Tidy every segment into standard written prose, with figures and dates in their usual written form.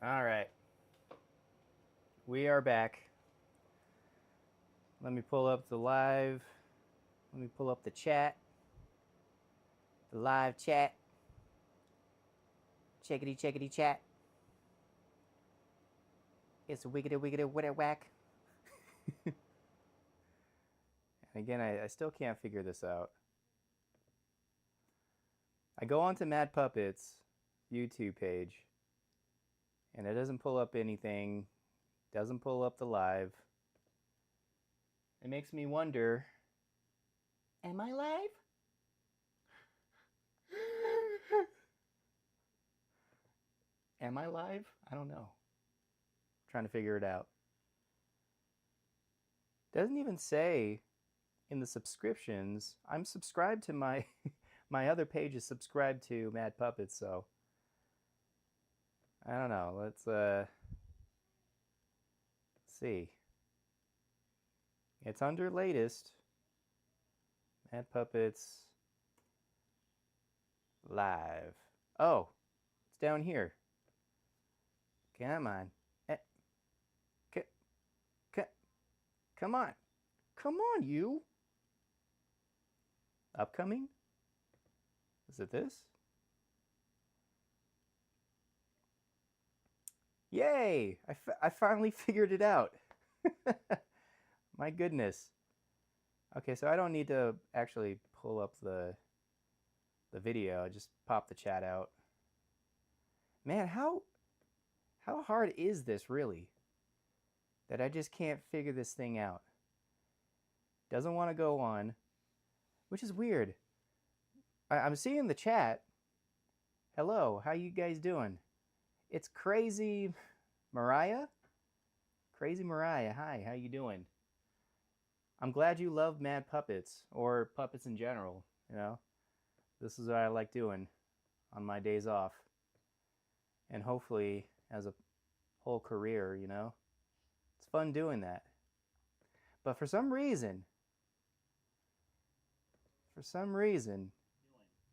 All right, we are back. Let me pull up the live. Let me pull up the chat, the live chat. Checkity, checkity, chat. It's a wiggity, wiggity, wiggity, whack. And again, I still can't figure this out. I go onto Mad Puppets YouTube page, and it doesn't pull up anything. Doesn't pull up the live. It makes me wonder, am I live? Am I live? I don't know. I'm trying to figure it out. Doesn't even say in the subscriptions. I'm subscribed to my my other page is subscribed to Mad Puppets, so I don't know. Let's see. It's under latest. Mad Puppets live. Oh, it's down here. Come on. Eh, c- c- come on. Come on, you. Upcoming? Is it this? Yay! I finally figured it out. My goodness. Okay, so I don't need to actually pull up the video. I just pop the chat out. Man, how hard is this really? That I just can't figure this thing out. Doesn't want to go on, which is weird. I'm seeing the chat. Hello, how you guys doing? It's Crazy Mariah. Crazy Mariah, hi, how you doing? I'm glad you love Mad Puppets or puppets in general. You know, this is what I like doing on my days off, and hopefully as a whole career. You know, it's fun doing that. But for some reason,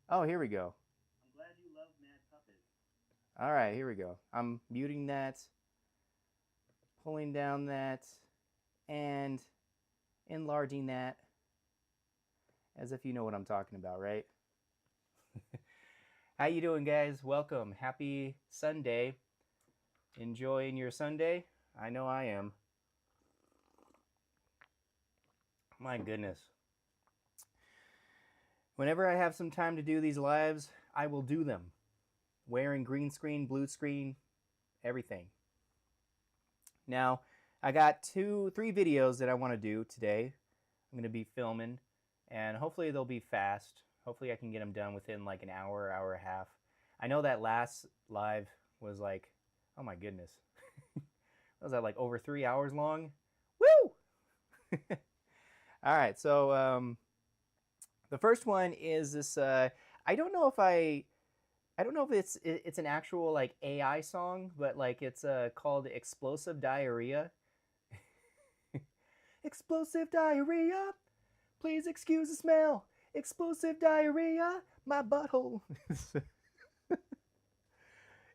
oh, here we go. I'm glad you love Mad Puppets. All right, here we go. I'm muting that, pulling down that, and enlarging that, as if you know what I'm talking about, right? How you doing, guys? Welcome. Happy Sunday. Enjoying your Sunday? I know I am. My goodness. Whenever I have some time to do these lives, I will do them. Wearing green screen, blue screen, everything. Now, I got 3 videos that I want to do today. I'm going to be filming, and hopefully they'll be fast. Hopefully I can get them done within like an hour, hour and a half. I know that last live was like, oh my goodness. Was that like over 3 hours long? Woo! All right, so the first one is this. I don't know if I don't know if it's an actual like AI song, but like it's called Explosive Diarrhea. Explosive diarrhea. Please excuse the smell. Explosive diarrhea. My butthole.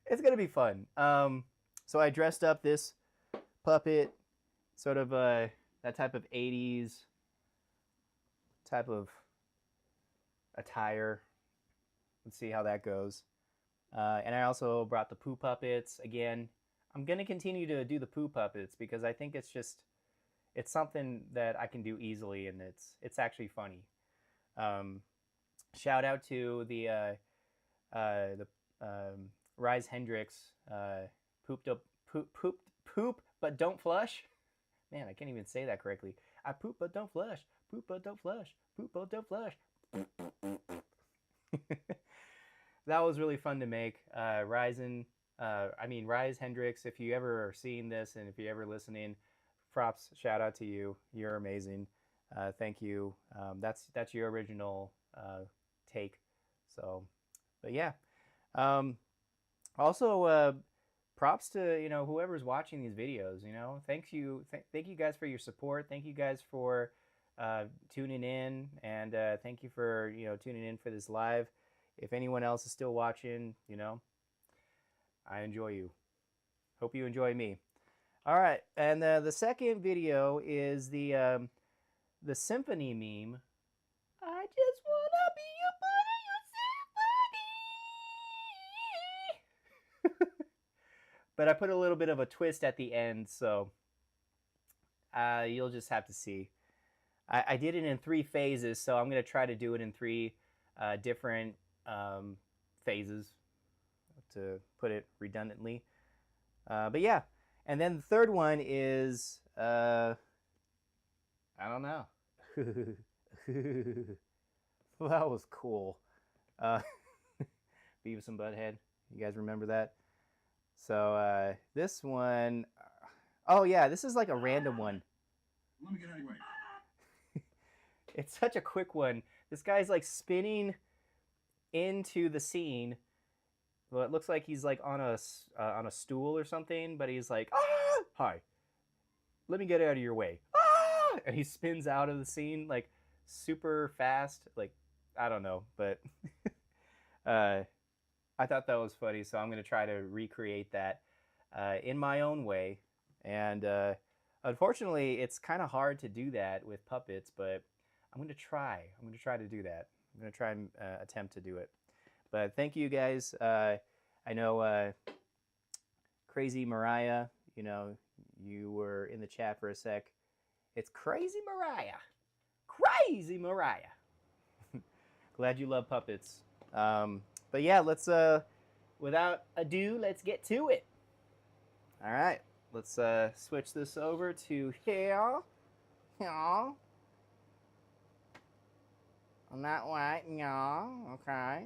It's gonna be fun. So I dressed up this puppet, sort of that type of '80s type of attire. Let's see how that goes. And I also brought the poo puppets again. I'm gonna continue to do the poo puppets because I think it's something that I can do easily, and it's actually funny. Um, Shout out to the Rise Hendrix poop but don't flush. Man, I can't even say that correctly. I poop but don't flush. Poop but don't flush. Poop but don't flush. That was really fun to make. Rise Hendrix. If you ever are seeing this and if you're ever listening, props. Shout out to you. You're amazing. Thank you. That's your original take. So, but yeah. Um, Also, props to whoever's watching these videos. Thank you guys for your support. Thank you guys for tuning in, and thank you for tuning in for this live. If anyone else is still watching, I enjoy you. Hope you enjoy me. All right, and the second video is the symphony meme. I just wanna be a part of your symphony. But I put a little bit of a twist at the end, so you'll just have to see. I did it in 3 phases, so I'm going to try to do it in 3 different phases to put it redundantly. But yeah, and then the third one is, I don't know. Well, that was cool. Beavis and Butthead. You guys remember that? So this one, oh yeah, this is like a random one. Let me get out of your way. It's such a quick one. This guy's like spinning into the scene. Well, it looks like he's like on a stool or something, but he's like, ah, hi, let me get out of your way. Ah! And he spins out of the scene like super fast. Like, I don't know, but I thought that was funny, so I'm going to try to recreate that in my own way. And unfortunately, it's kind of hard to do that with puppets, but I'm going to try. I'm going to try to do that. I'm going to try and attempt to do it. But thank you guys. I know Crazy Mariah, you know, you were in the chat for a sec. It's Crazy Mariah. Crazy Mariah. Glad you love puppets. But yeah, let's, without ado, let's get to it. All right, let's switch this over to here. Here. On that way, yeah, okay,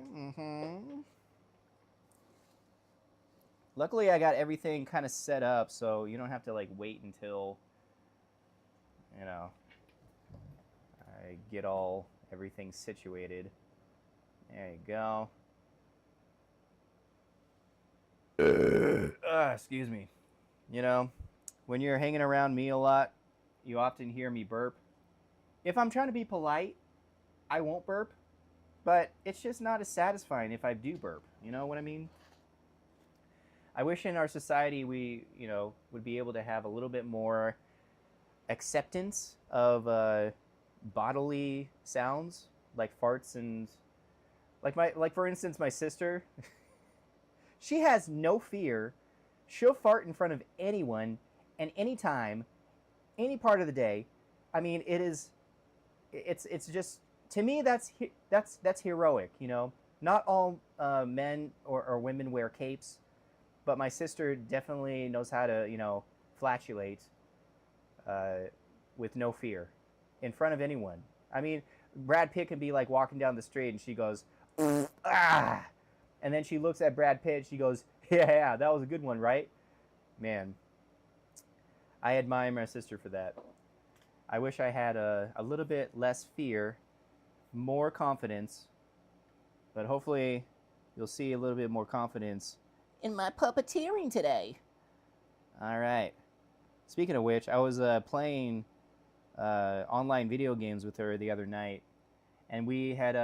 Luckily, I got everything kind of set up, so you don't have to, like, wait until, you know, I get everything situated. There you go. Excuse me. You know, when you're hanging around me a lot, you often hear me burp. If I'm trying to be polite, I won't burp, but it's just not as satisfying if I do burp. You know what I mean? I wish in our society we, you know, would be able to have a little bit more acceptance of bodily sounds like farts and like for instance my sister. She has no fear. She'll fart in front of anyone and anytime, any part of the day. I mean, it's just, to me, that's heroic, you know. Not all men or women wear capes, but my sister definitely knows how to, you know, flatulate with no fear in front of anyone. I mean, Brad Pitt can be like walking down the street and she goes, ah, and then she looks at Brad Pitt and she goes, yeah, that was a good one, right? Man, I admire my sister for that. I wish I had a little bit less fear, more confidence, but hopefully you'll see a little bit more confidence in my puppeteering today. All right. Speaking of which, I was playing online video games with her the other night, and we had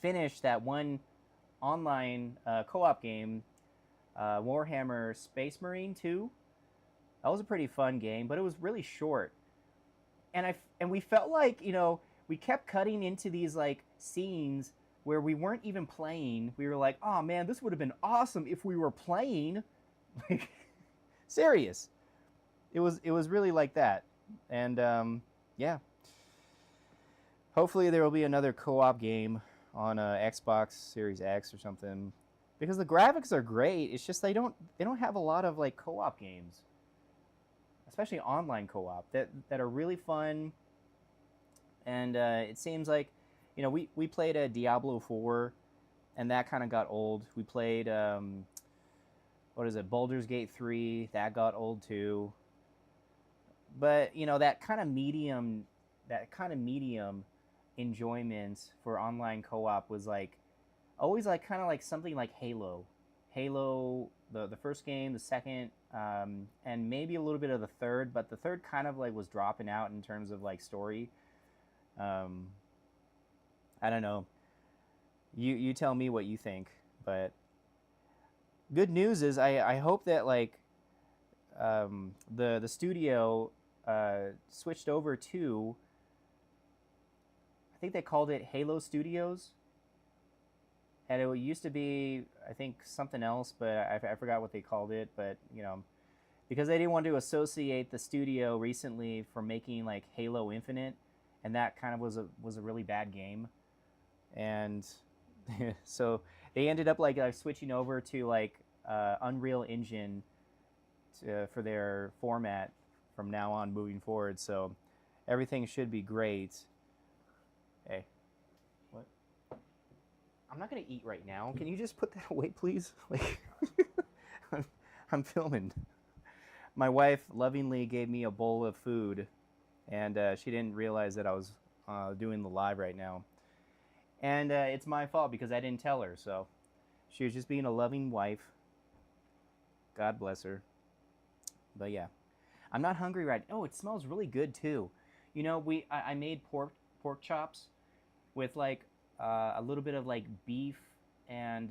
finished that one online co-op game, Warhammer Space Marine 2. That was a pretty fun game, but it was really short. And we felt like, you know, we kept cutting into these like scenes where we weren't even playing. We were like, oh man, this would have been awesome if we were playing. Like, serious. It was really like that. And yeah. Hopefully there will be another co-op game on Xbox Series X or something, because the graphics are great. It's just they don't have a lot of like co-op games, especially online co-op that are really fun. And it seems like, you know, we played a Diablo 4, and that kind of got old. We played what is it, Baldur's Gate 3, that got old too. But you know, that kind of medium enjoyment for online co-op was like always like kind of like something like Halo, the first game, the second, and maybe a little bit of the third, but the third kind of like was dropping out in terms of like story. I don't know. You tell me what you think, but good news is I hope that like the studio switched over to, I think they called it Halo Studios, and it used to be I think something else, but I forgot what they called it. But you know, because they didn't want to associate the studio recently from making like Halo Infinite, and that kind of was a really bad game, and so they ended up like switching over to like Unreal Engine for their format from now on moving forward. So everything should be great. Hey, what? I'm not gonna eat right now. Can you just put that away, please? Like, I'm filming. My wife lovingly gave me a bowl of food, and she didn't realize that I was doing the live right now. And it's my fault because I didn't tell her. So she was just being a loving wife. God bless her. But yeah, I'm not hungry right now. Oh, it smells really good too. You know, I made pork chops with like a little bit of like beef and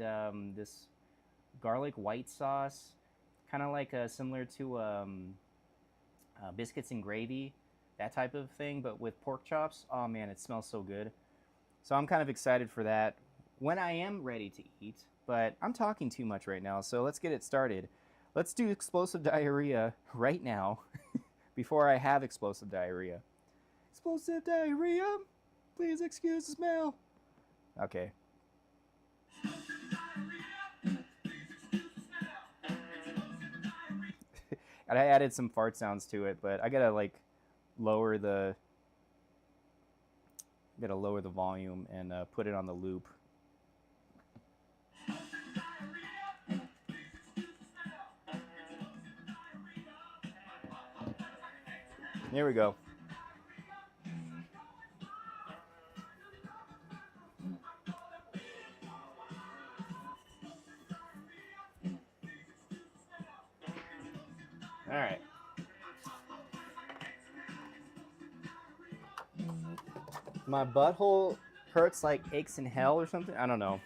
this garlic white sauce, kind of like similar to biscuits and gravy, that type of thing, but with pork chops. Oh man, it smells so good. So I'm kind of excited for that when I am ready to eat. But I'm talking too much right now, so let's get it started. Let's do explosive diarrhea right now before I have explosive diarrhea. Explosive diarrhea, please excuse the smell. Okay. And I added some fart sounds to it, but I gotta like lower the volume and put it on the loop. There we go. All right. My butthole hurts like aches in hell or something. I don't know.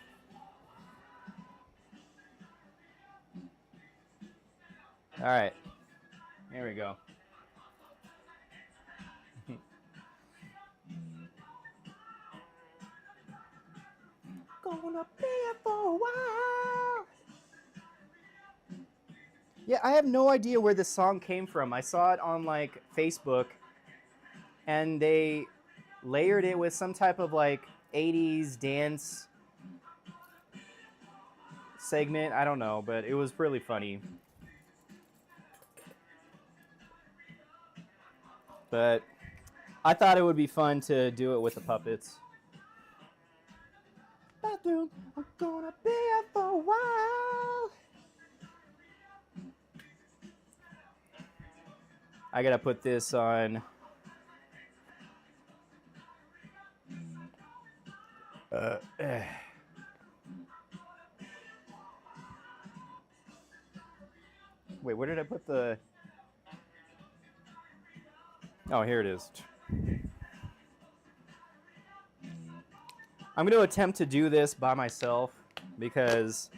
All right. Here we go. Gonna be here for a while. Yeah, I have no idea where this song came from. I saw it on like Facebook, and they layered it with some type of like 80s dance segment. I don't know, but it was really funny. But I thought it would be fun to do it with the puppets. Bathroom, I'm gonna be here for a while. I gotta put this on. Wait, where did I put the... Oh, here it is. I'm going to attempt to do this by myself because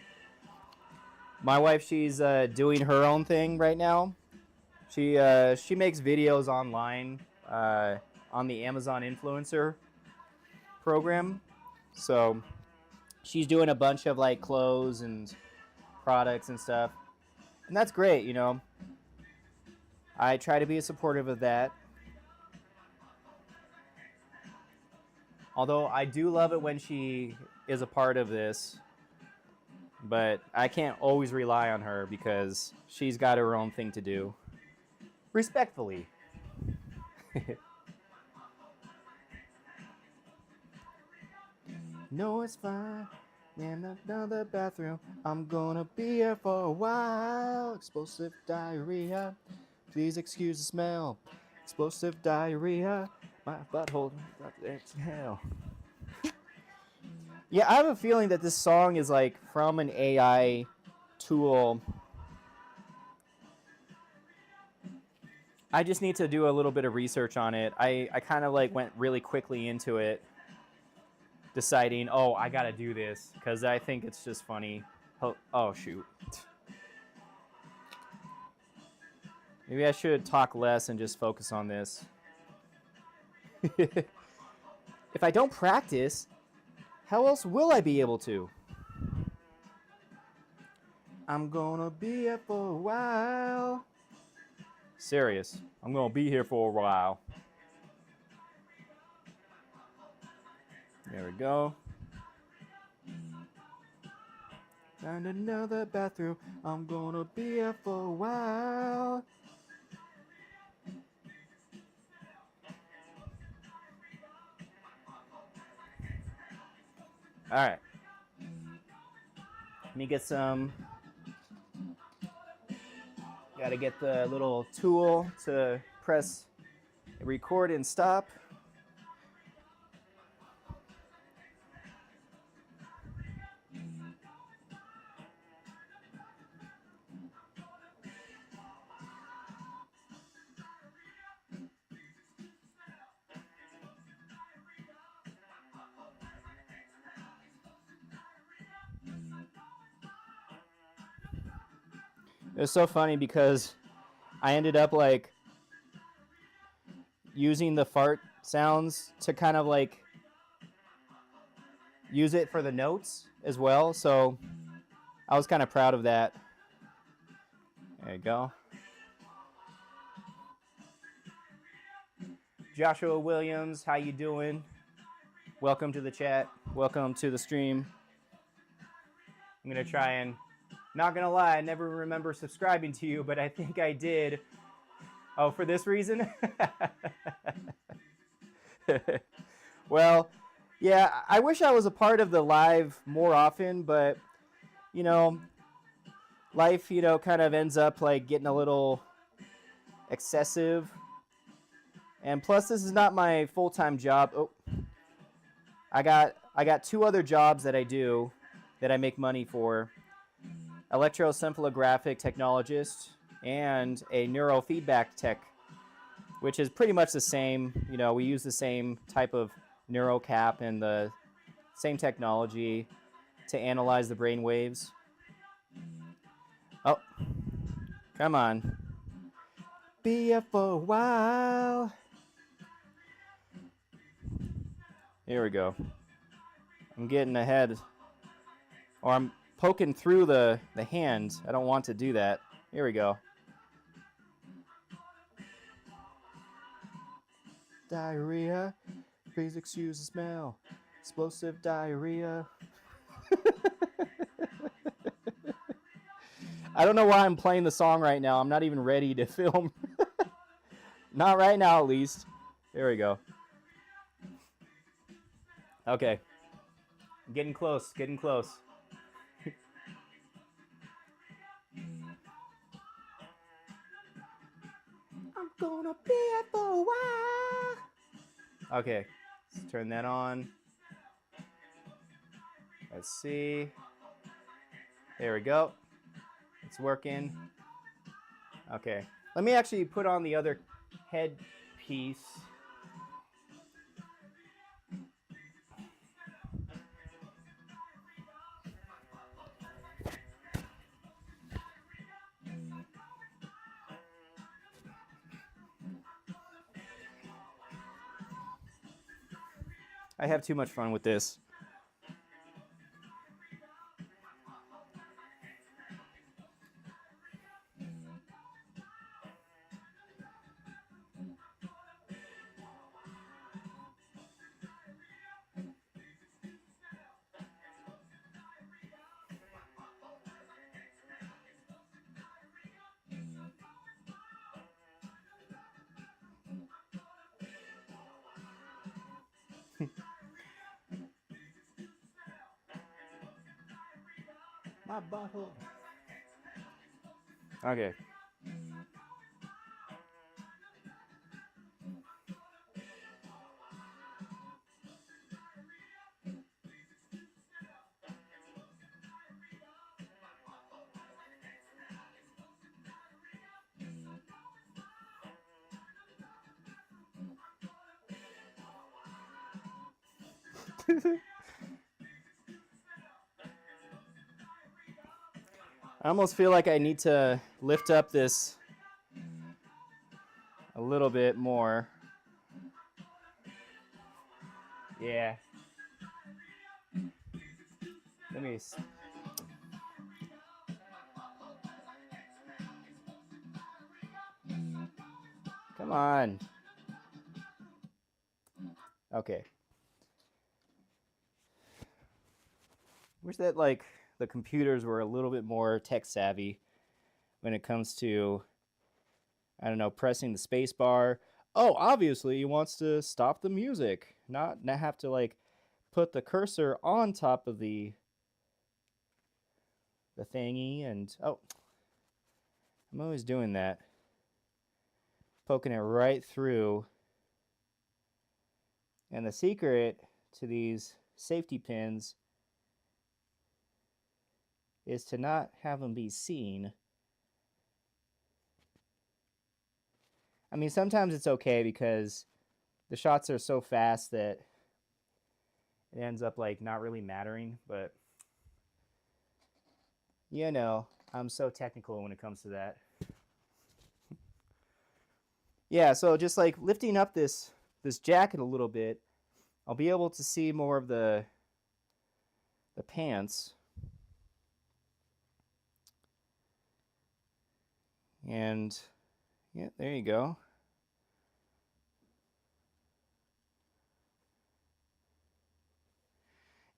my wife, she's doing her own thing right now. She makes videos online on the Amazon influencer program. So she's doing a bunch of like clothes and products and stuff. And that's great, you know. I try to be supportive of that. Although I do love it when she is a part of this. But I can't always rely on her because she's got her own thing to do. Respectfully. No, it's fine. In another bathroom, I'm gonna be here for a while. Explosive diarrhea, please excuse the smell. Explosive diarrhea, my butthole, it's hell. Yeah, I have a feeling that this song is like from an AI tool. I just need to do a little bit of research on it. I kind of like went really quickly into it, deciding, oh, I gotta do this because I think it's just funny, Oh, shoot. Maybe I should talk less and just focus on this. If I don't practice, how else will I be able to? I'm gonna be here for a while. Serious. I'm gonna be here for a while. There we go. Find another bathroom. I'm gonna be here for a while. All right. Let me get some. Got to get the little tool to press record and stop. It was so funny because I ended up like using the fart sounds to kind of like use it for the notes as well. So I was kind of proud of that. There you go. Joshua Williams, how you doing? Welcome to the chat. Welcome to the stream. I'm going to try and, not going to lie, I never remember subscribing to you, but I think I did. Oh, for this reason? Well, yeah, I wish I was a part of the live more often, but, you know, life, you know, kind of ends up like getting a little excessive. And plus, this is not my full-time job. Oh, I got two other jobs that I do that I make money for. Electroencephalographic technologist and a neurofeedback tech, which is pretty much the same. You know, we use the same type of neurocap and the same technology to analyze the brain waves. Oh, come on. Be here for a while. Here we go. I'm getting ahead. Or I'm poking through the hand. I don't want to do that. Here we go. Diarrhea. Please excuse the smell. Explosive diarrhea. I don't know why I'm playing the song right now. I'm not even ready to film. Not right now, at least. There we go. Okay. Getting close, getting close. I'm gonna be here for a while. Okay, let's turn that on. Let's see. There we go. It's working. Okay. Let me actually put on the other headpiece. I have too much fun with this. My butthole. Okay. I almost feel like I need to lift up this a little bit more. Yeah. Let me. Come on. Okay. Wish that like the computers were a little bit more tech savvy when it comes to, I don't know, pressing the space bar. Oh, obviously he wants to stop the music, not have to like put the cursor on top of the thingy. And oh, I'm always doing that, poking it right through. And the secret to these safety pins is to not have them be seen. I mean, sometimes it's okay because the shots are so fast that it ends up like not really mattering, but you know, I'm so technical when it comes to that. Yeah, so just like lifting up this jacket a little bit, I'll be able to see more of the pants. And yeah, there you go.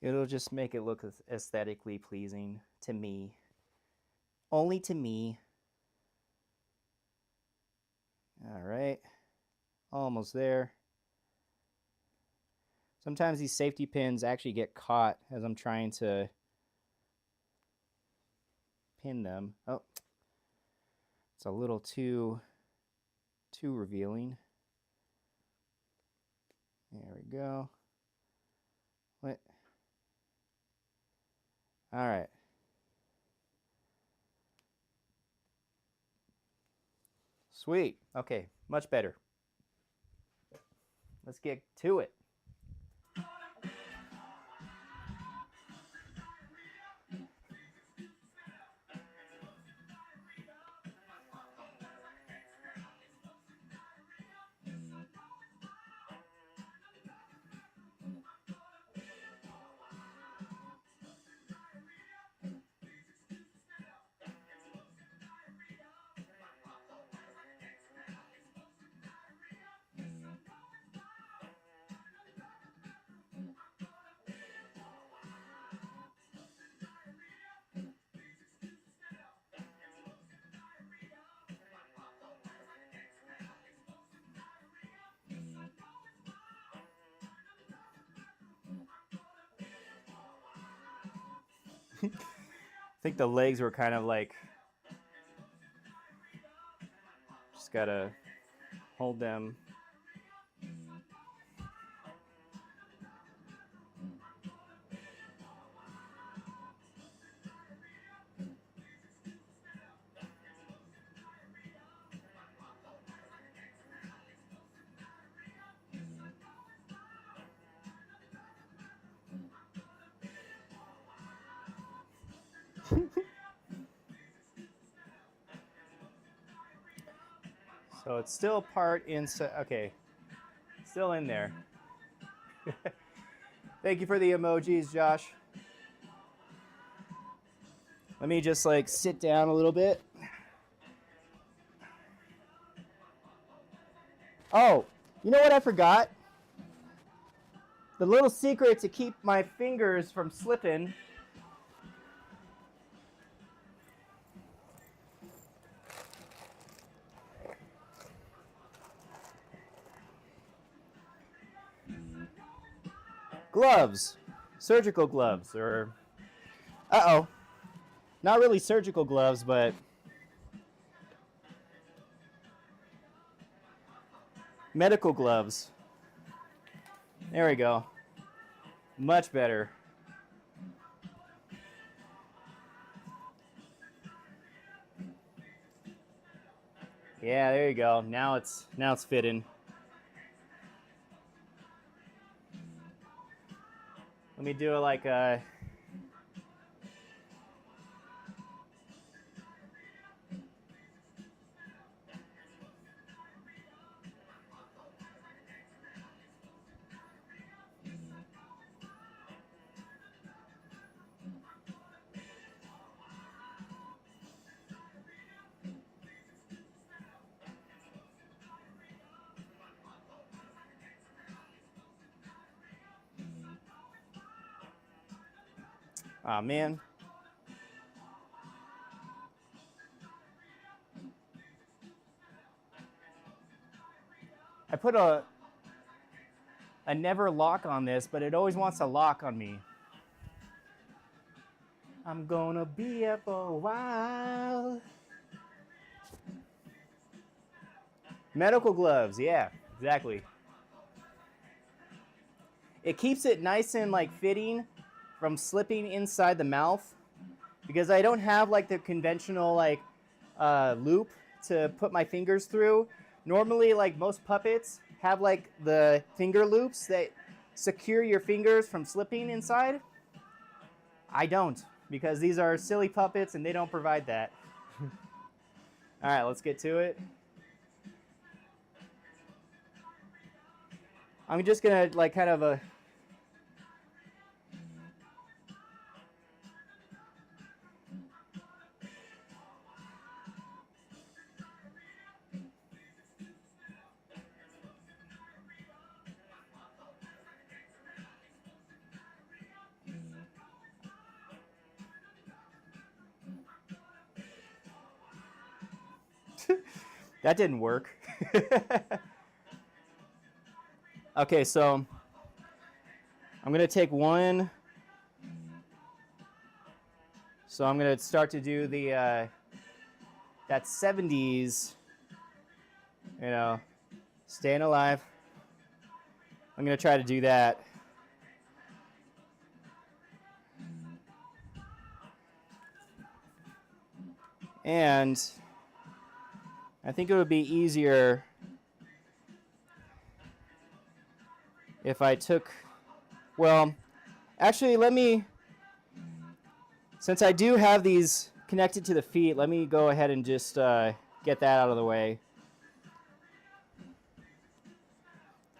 It'll just make it look aesthetically pleasing to me. Only to me. All right. Almost there. Sometimes these safety pins actually get caught as I'm trying to pin them. Oh, it's a little too revealing. There we go. What? All right. Sweet. Okay, much better. Let's get to it. I think the legs were kind of like, just gotta hold them. So it's still part inside. Okay, still in there. Thank you for the emojis, Josh. Let me just like sit down a little bit. Oh, you know what I forgot? The little secret to keep my fingers from slipping. Gloves. Surgical gloves, or uh-oh. Not really surgical gloves, but medical gloves. There we go. Much better. Yeah, there you go. Now it's fitting. Let me do it like a Aw, man. I put a never lock on this, but it always wants to lock on me. I'm gonna be here for a while. Medical gloves, yeah, exactly. It keeps it nice and like fitting from slipping inside the mouth, because I don't have like the conventional like loop to put my fingers through. Normally, like most puppets have like the finger loops that secure your fingers from slipping inside. I don't, because these are silly puppets and they don't provide that. All right, let's get to it. I'm just gonna like kind of a that didn't work. Okay, so I'm gonna take one. So I'm gonna start to do the that 70s, you know, staying alive. I'm gonna try to do that. And I think it would be easier if I took, well, actually let me, since I do have these connected to the feet, let me go ahead and just get that out of the way.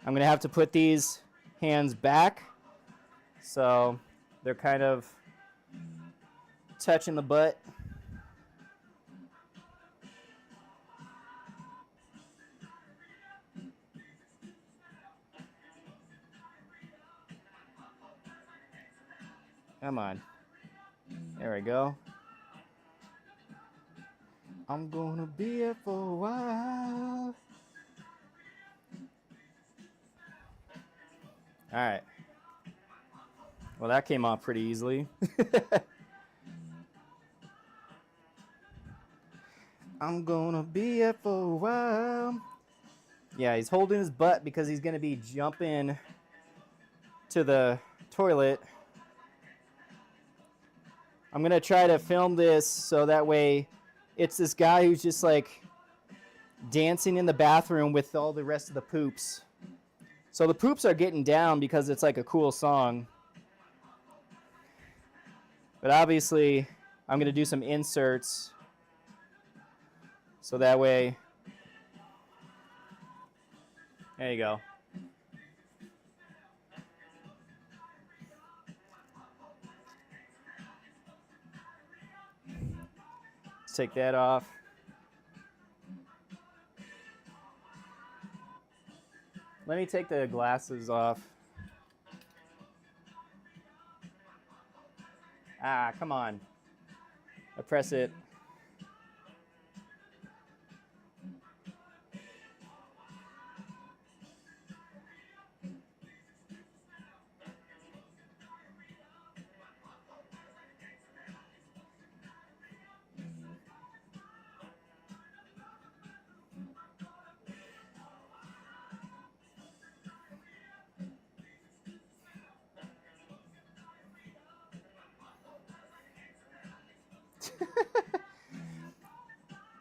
I'm gonna have to put these hands back so they're kind of touching the butt. Come on. There we go. I'm gonna be here for a while. All right. Well, that came off pretty easily. I'm gonna be here for a while. Yeah, he's holding his butt because he's gonna be jumping to the toilet. I'm gonna try to film this so that way it's this guy who's just like dancing in the bathroom with all the rest of the poops. So the poops are getting down because it's like a cool song. But obviously, I'm gonna do some inserts so that way, there you go. Let's take that off. Let me take the glasses off. Ah, come on. I press it.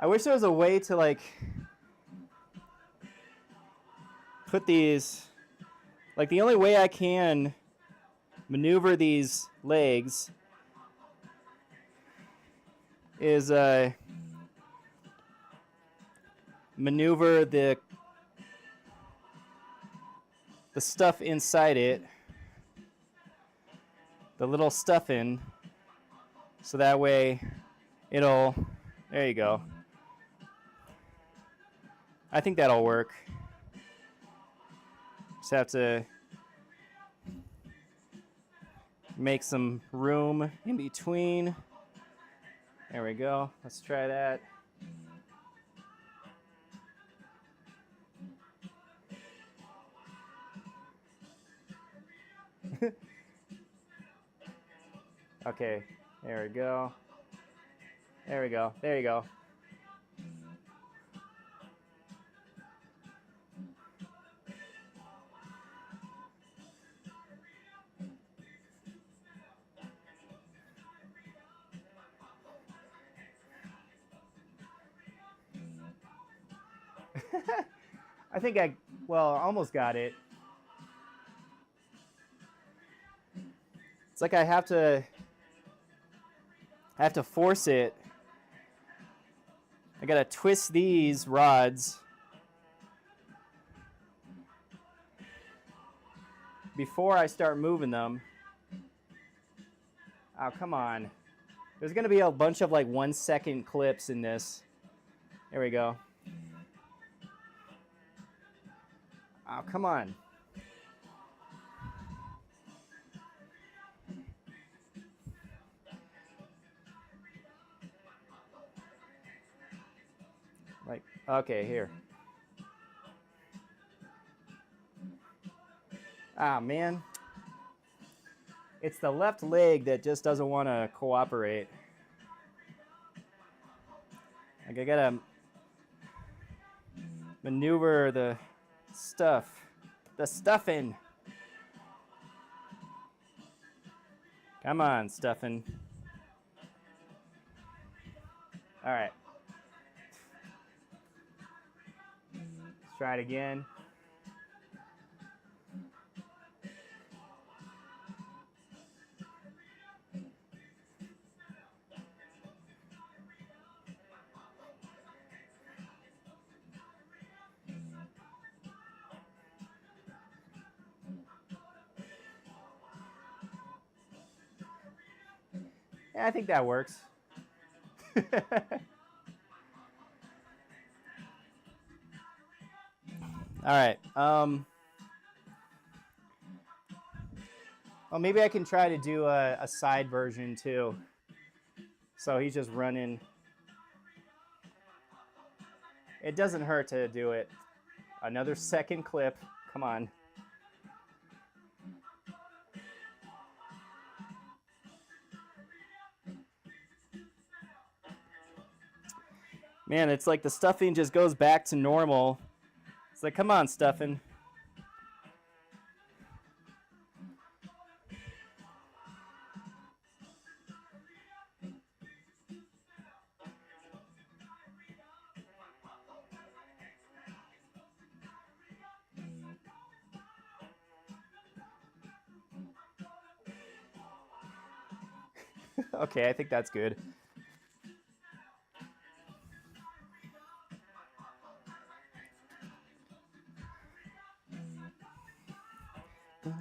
I wish there was a way to like put these, like the only way I can maneuver these legs is maneuver the stuff inside it, the little stuffing, so that way it'll, there you go. I think that'll work. Just have to make some room in between. There we go. Let's try that. Okay, there we go. There we go. There you go. I think well, almost got it. It's like I have to force it. I gotta twist these rods before I start moving them. Oh, come on. There's gonna be a bunch of like 1 second clips in this. There we go. Oh, come on. Like, okay, here. Ah, man. It's the left leg that just doesn't want to cooperate. Like, I gotta maneuver the stuffing. Come on, stuffing. All right. Let's try it again. Yeah, I think that works. All right. Well, maybe I can try to do a side version too. So he's just running. It doesn't hurt to do it. Another second clip. Come on. Man, it's like the stuffing just goes back to normal. It's like, come on, stuffing. Okay, I think that's good.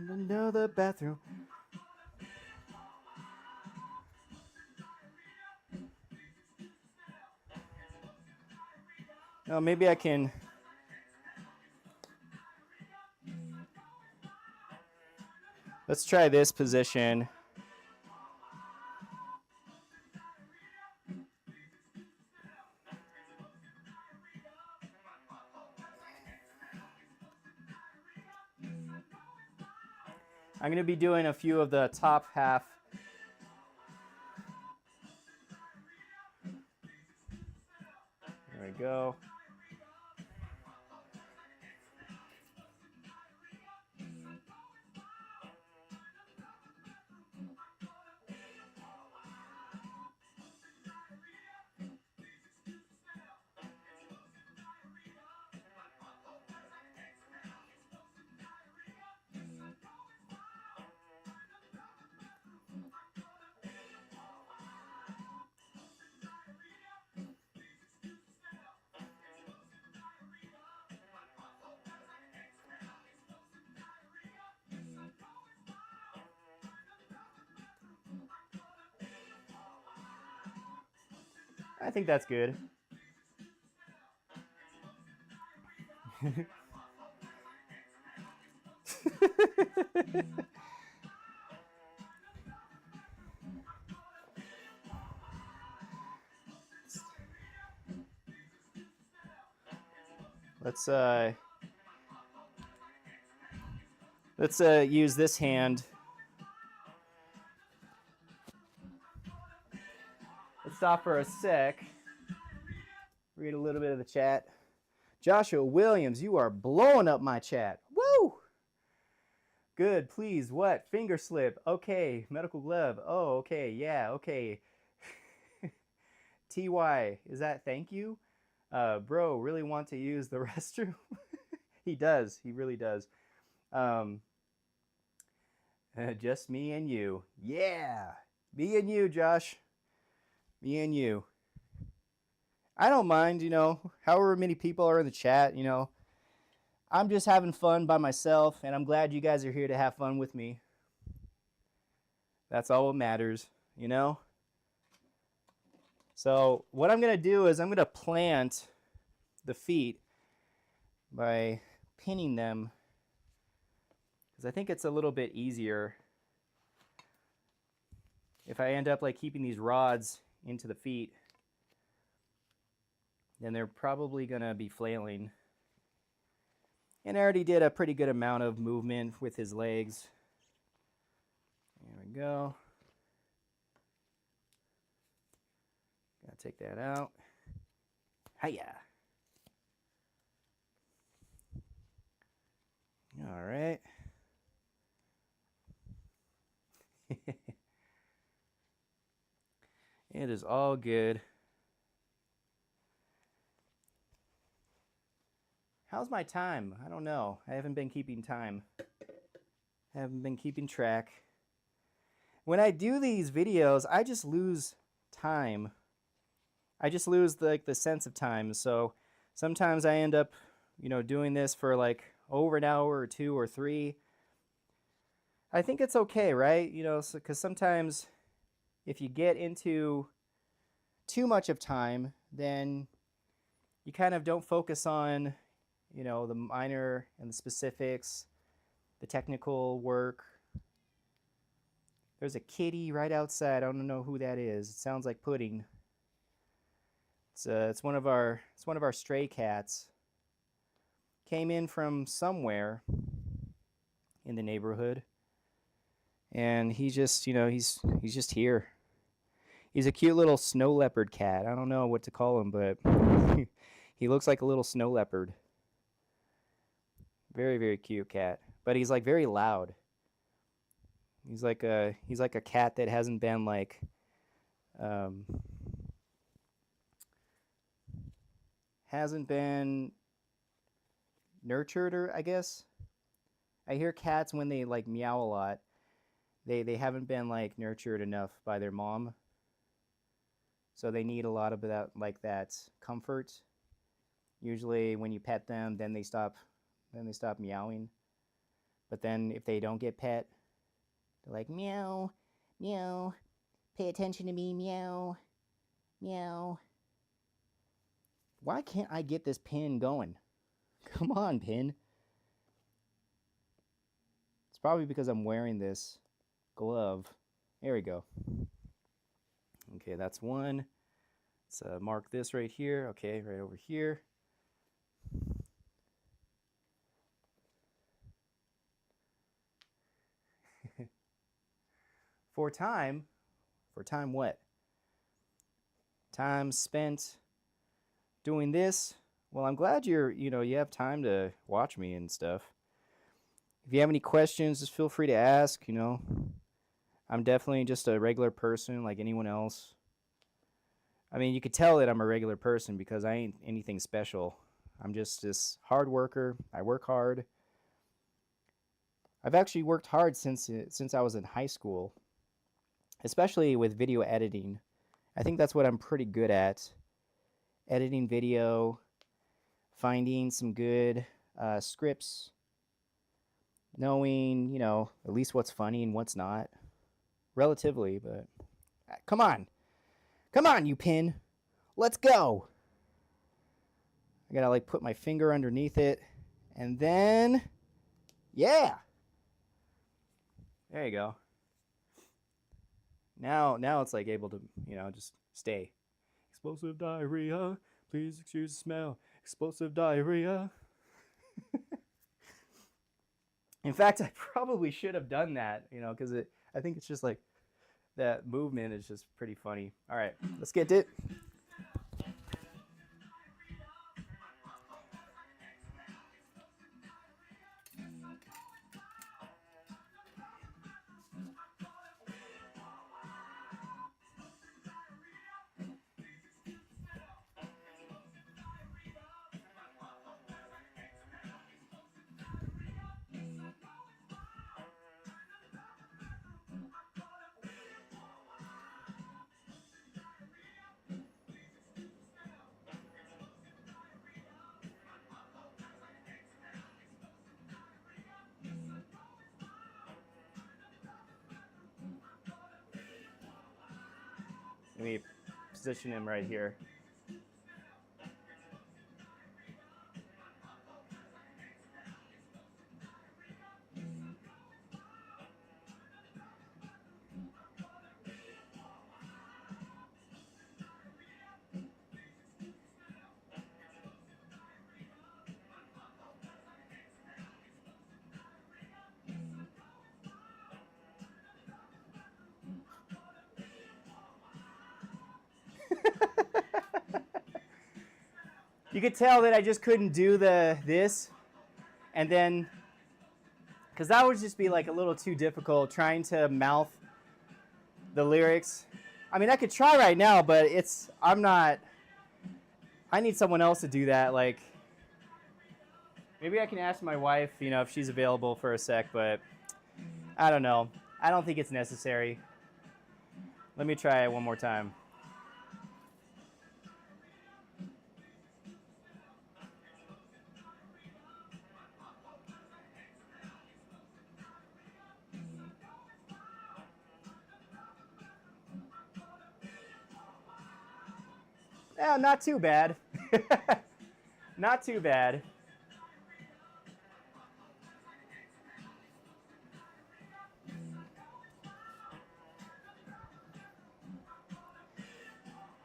Another bathroom. Oh, maybe I can. Let's try this position. I'm going to be doing a few of the top half. There we go. I think that's good. let's use this hand. Let's stop for a sec. Read a little bit of the chat. Joshua Williams, you are blowing up my chat. Woo! Good, please. What? Finger slip. Okay. Medical glove. Oh, okay. Yeah, okay. TY, is that thank you? Bro, really want to use the restroom? He does. He really does. Just me and you. Yeah. Me and you, Josh. Me and you. I don't mind, you know, however many people are in the chat, you know. I'm just having fun by myself, and I'm glad you guys are here to have fun with me. That's all that matters, you know. So what I'm going to do is I'm going to plant the feet by pinning them, because I think it's a little bit easier if I end up like keeping these rods into the feet. Then they're probably going to be flailing. And I already did a pretty good amount of movement with his legs. There we go. Gotta take that out. Hiya. All right. It is all good. How's my time? I don't know. I haven't been keeping time. I haven't been keeping track. When I do these videos, I just lose time. I just lose the sense of time. So sometimes I end up, you know, doing this for like over an hour or 2 or 3. I think it's okay, right? You know, because sometimes if you get into too much of time, then you kind of don't focus on, you know, the minor and the specifics, the technical work. There's a kitty right outside. I don't know who that is. It sounds like pudding. It's one of our stray cats. Came in from somewhere in the neighborhood, and he's just, you know, he's just here. He's a cute little snow leopard cat. I don't know what to call him, but he looks like a little snow leopard. Very, very cute cat. But he's like very loud. He's like a cat that hasn't been like hasn't been nurtured, or I guess. I hear cats when they like meow a lot, they haven't been like nurtured enough by their mom. So they need a lot of that comfort. Usually when you pet them, then they stop meowing. But then if they don't get pet, they're like, meow, meow, pay attention to me, meow, meow. Why can't I get this pin going? Come on, pin. It's probably because I'm wearing this glove. There we go. Okay, that's one. Let's mark this right here. Okay, right over here. For time what? Time spent doing this. Well, I'm glad you have time to watch me and stuff. If you have any questions, just feel free to ask, you know. I'm definitely just a regular person like anyone else. I mean, you could tell that I'm a regular person because I ain't anything special. I'm just this hard worker. I work hard. I've actually worked hard since I was in high school, especially with video editing. I think that's what I'm pretty good at. Editing video, finding some good scripts, knowing, you know, at least what's funny and what's not. Relatively, but come on. Come on, you pin. Let's go. I gotta like put my finger underneath it, and then, yeah. There you go. Now it's like able to, you know, just stay. Explosive diarrhea. Please excuse the smell. explosive diarrhea. In fact, I probably should have done that, you know, because I think it's just like that movement is just pretty funny. All right, let's get it. Let me position him right here. You could tell that I just couldn't do this, and then, because that would just be like a little too difficult trying to mouth the lyrics. I mean, I could try right now, but I need someone else to do that. Like, maybe I can ask my wife, you know, if she's available for a sec, but I don't know. I don't think it's necessary. Let me try it one more time. Yeah, not too bad. Not too bad.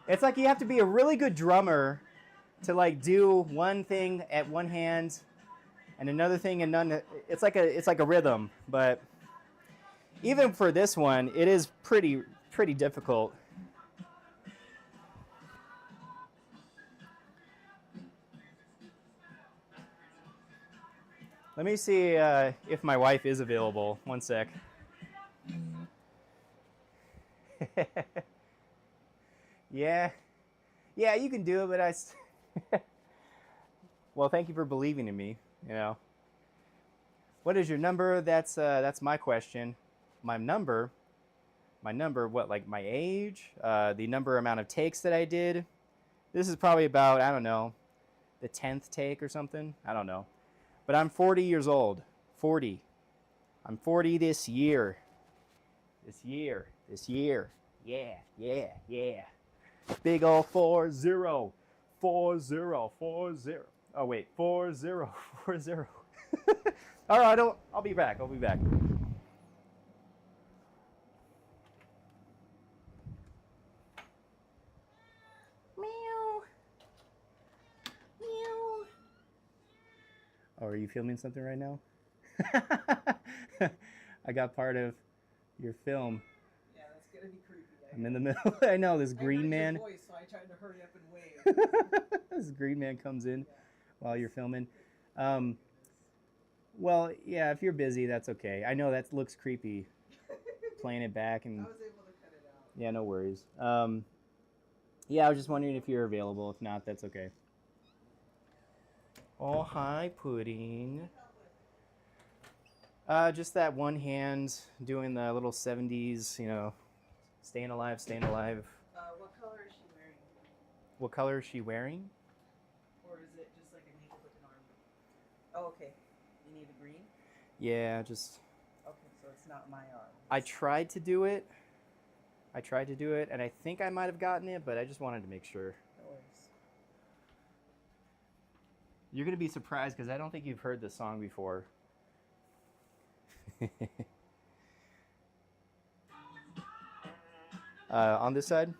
It's like you have to be a really good drummer to like do one thing at one hand and another thing and none. It's like a rhythm, but even for this one, it is pretty difficult. Let me see if my wife is available. One sec. Yeah, you can do it, but well, thank you for believing in me. You know, what is your number? That's my question. My number. What? Like my age? The amount of takes that I did. This is probably about, I don't know, the 10th take or something. I don't know. But I'm 40 years old. 40. I'm 40 this year. This year. Yeah. Big ol' 40. 40. Oh wait, 4040. All right, I'll be back. Meow. Oh, are you filming something right now? I got part of your film. Yeah, that's gonna be creepy. I'm in the middle. I know this green man. Your voice, so I tried to hurry up and wave. This green man comes in while you're filming. Well, yeah, if you're busy, that's okay. I know that looks creepy, playing it back and. I was able to cut it out. Yeah, no worries. Yeah, I was just wondering if you're available. If not, that's okay. Oh, hi, Pudding. Just that one hand doing the little 70s, you know, staying alive. What color is she wearing? What color is she wearing? Or is it just like a naked with an arm? Oh, okay. You need a green? Yeah, just. Okay, so it's not my arm. I tried to do it, and I think I might have gotten it, but I just wanted to make sure. No worries. You're going to be surprised because I don't think you've heard this song before. On this side?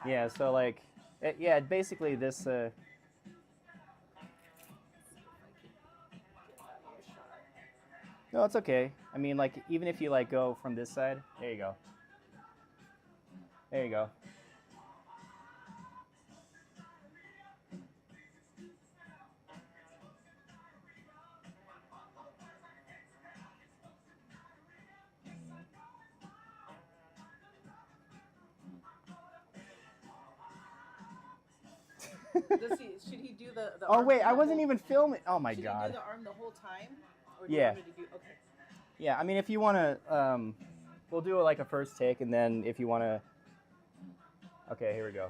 Yeah, so like, yeah, basically this. No, it's okay. I mean, like, even if you like go from this side, there you go. There you go. Should he do the Oh arm wait, thing I the wasn't whole, even filming. Oh my should he god. do the arm the whole time? Or do you Yeah. want me to do okay. Yeah, I mean, if you want to, we'll do it like a first take, and then if you want to. Okay, here we go.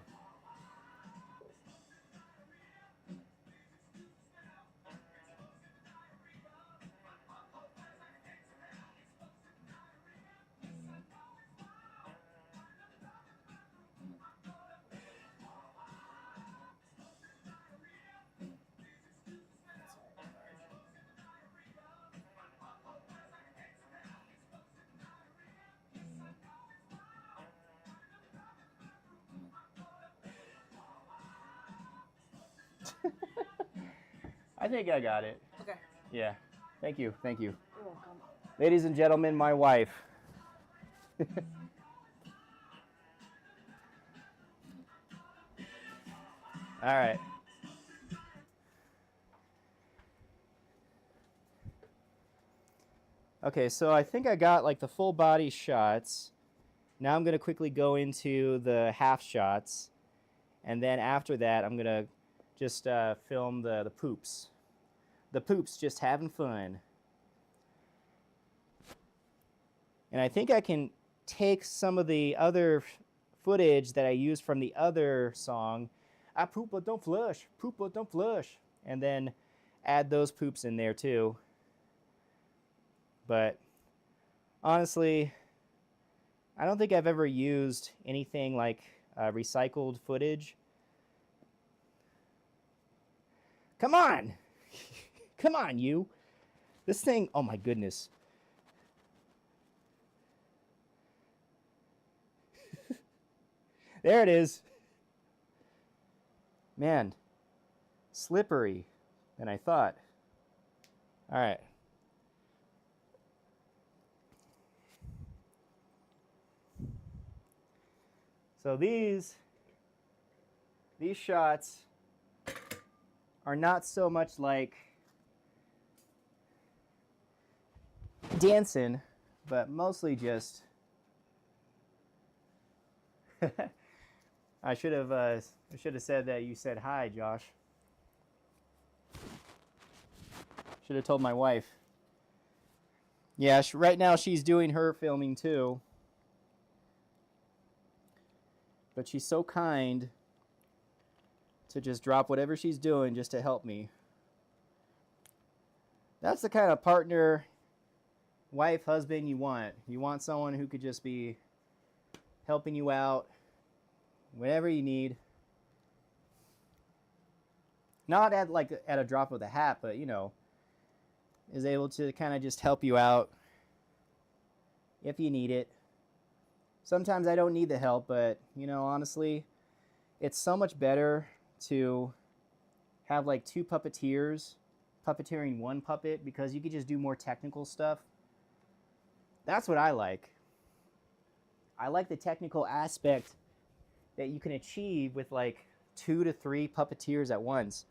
I think I got it. Okay. Yeah. Thank you. Thank you. You're welcome. Ladies and gentlemen, my wife. All right. Okay, so I think I got like the full body shots. Now I'm going to quickly go into the half shots. And then after that, I'm going to just film the poops. The poops just having fun. And I think I can take some of the other footage that I used from the other song, I poop but don't flush, poop but don't flush, and then add those poops in there too. But honestly, I don't think I've ever used anything like recycled footage. Come on! Come on, you! This thing, oh my goodness. There it is. Man, slippery than I thought. All right. So these shots are not so much like dancing, but mostly just I should have said that you said hi, Josh. Should have told my wife. Yeah, right now she's doing her filming too. But she's so kind to just drop whatever she's doing just to help me. That's the kind of partner, wife, husband you want. You want someone who could just be helping you out whenever you need. Not at a drop of the hat, but you know, is able to kind of just help you out if you need it. Sometimes I don't need the help, but you know, honestly, it's so much better to have like two puppeteers puppeteering one puppet because you could just do more technical stuff. That's what I like. I like the technical aspect that you can achieve with like 2 to 3 puppeteers at once.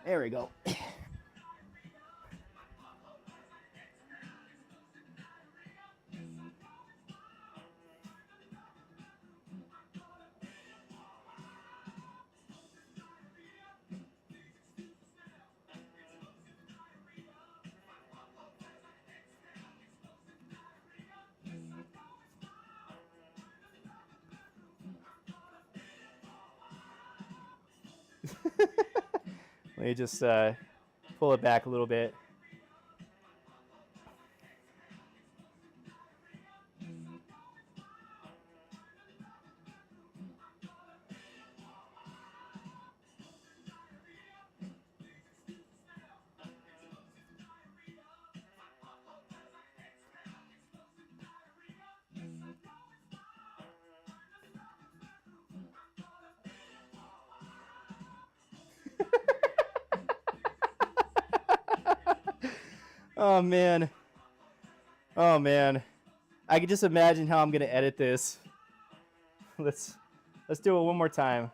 There we go. Let me just pull it back a little bit. Oh man. Oh man. I can just imagine how I'm gonna edit this. Let's do it one more time.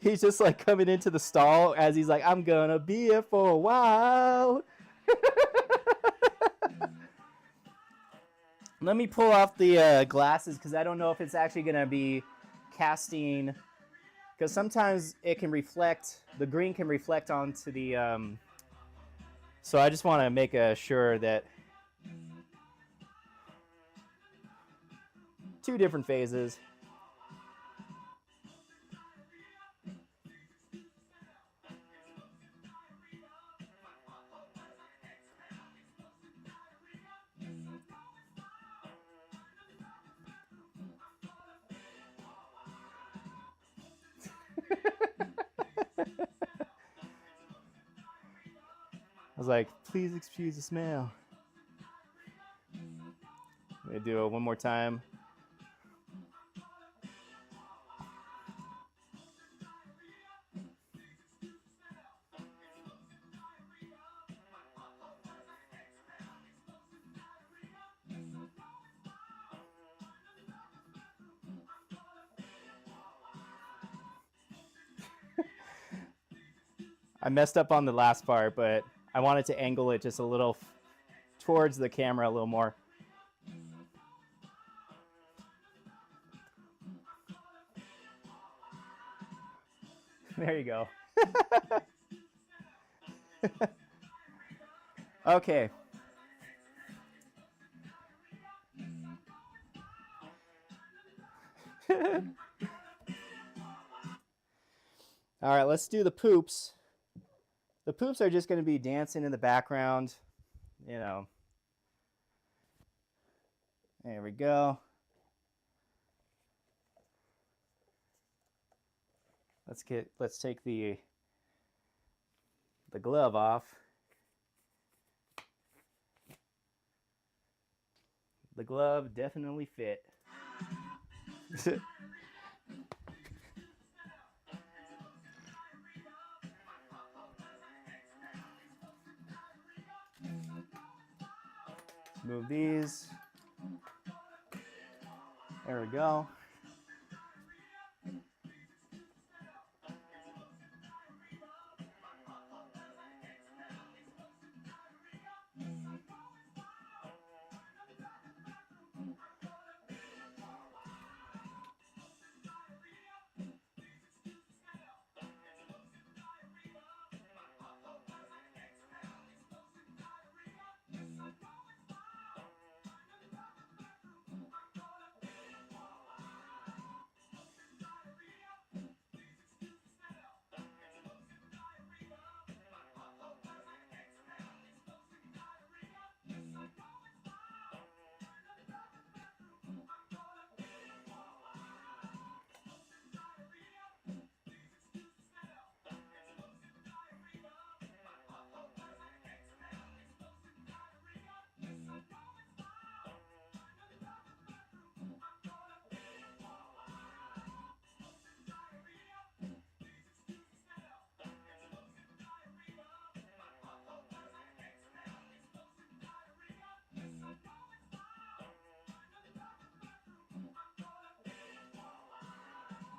He's just like coming into the stall as he's like, I'm gonna be here for a while. Let me pull off the glasses because I don't know if it's actually gonna be casting, because sometimes it can reflect, the green can reflect onto the so I just want to make sure that two different phases. I was like, please excuse the smell. I'm gonna do it one more time. I messed up on the last part, but I wanted to angle it just a little towards the camera a little more. There you go. Okay. All right, let's do the poops. The poops are just going to be dancing in the background, you know. There we go. Let's take the glove off. The glove definitely fit. Move these. There we go.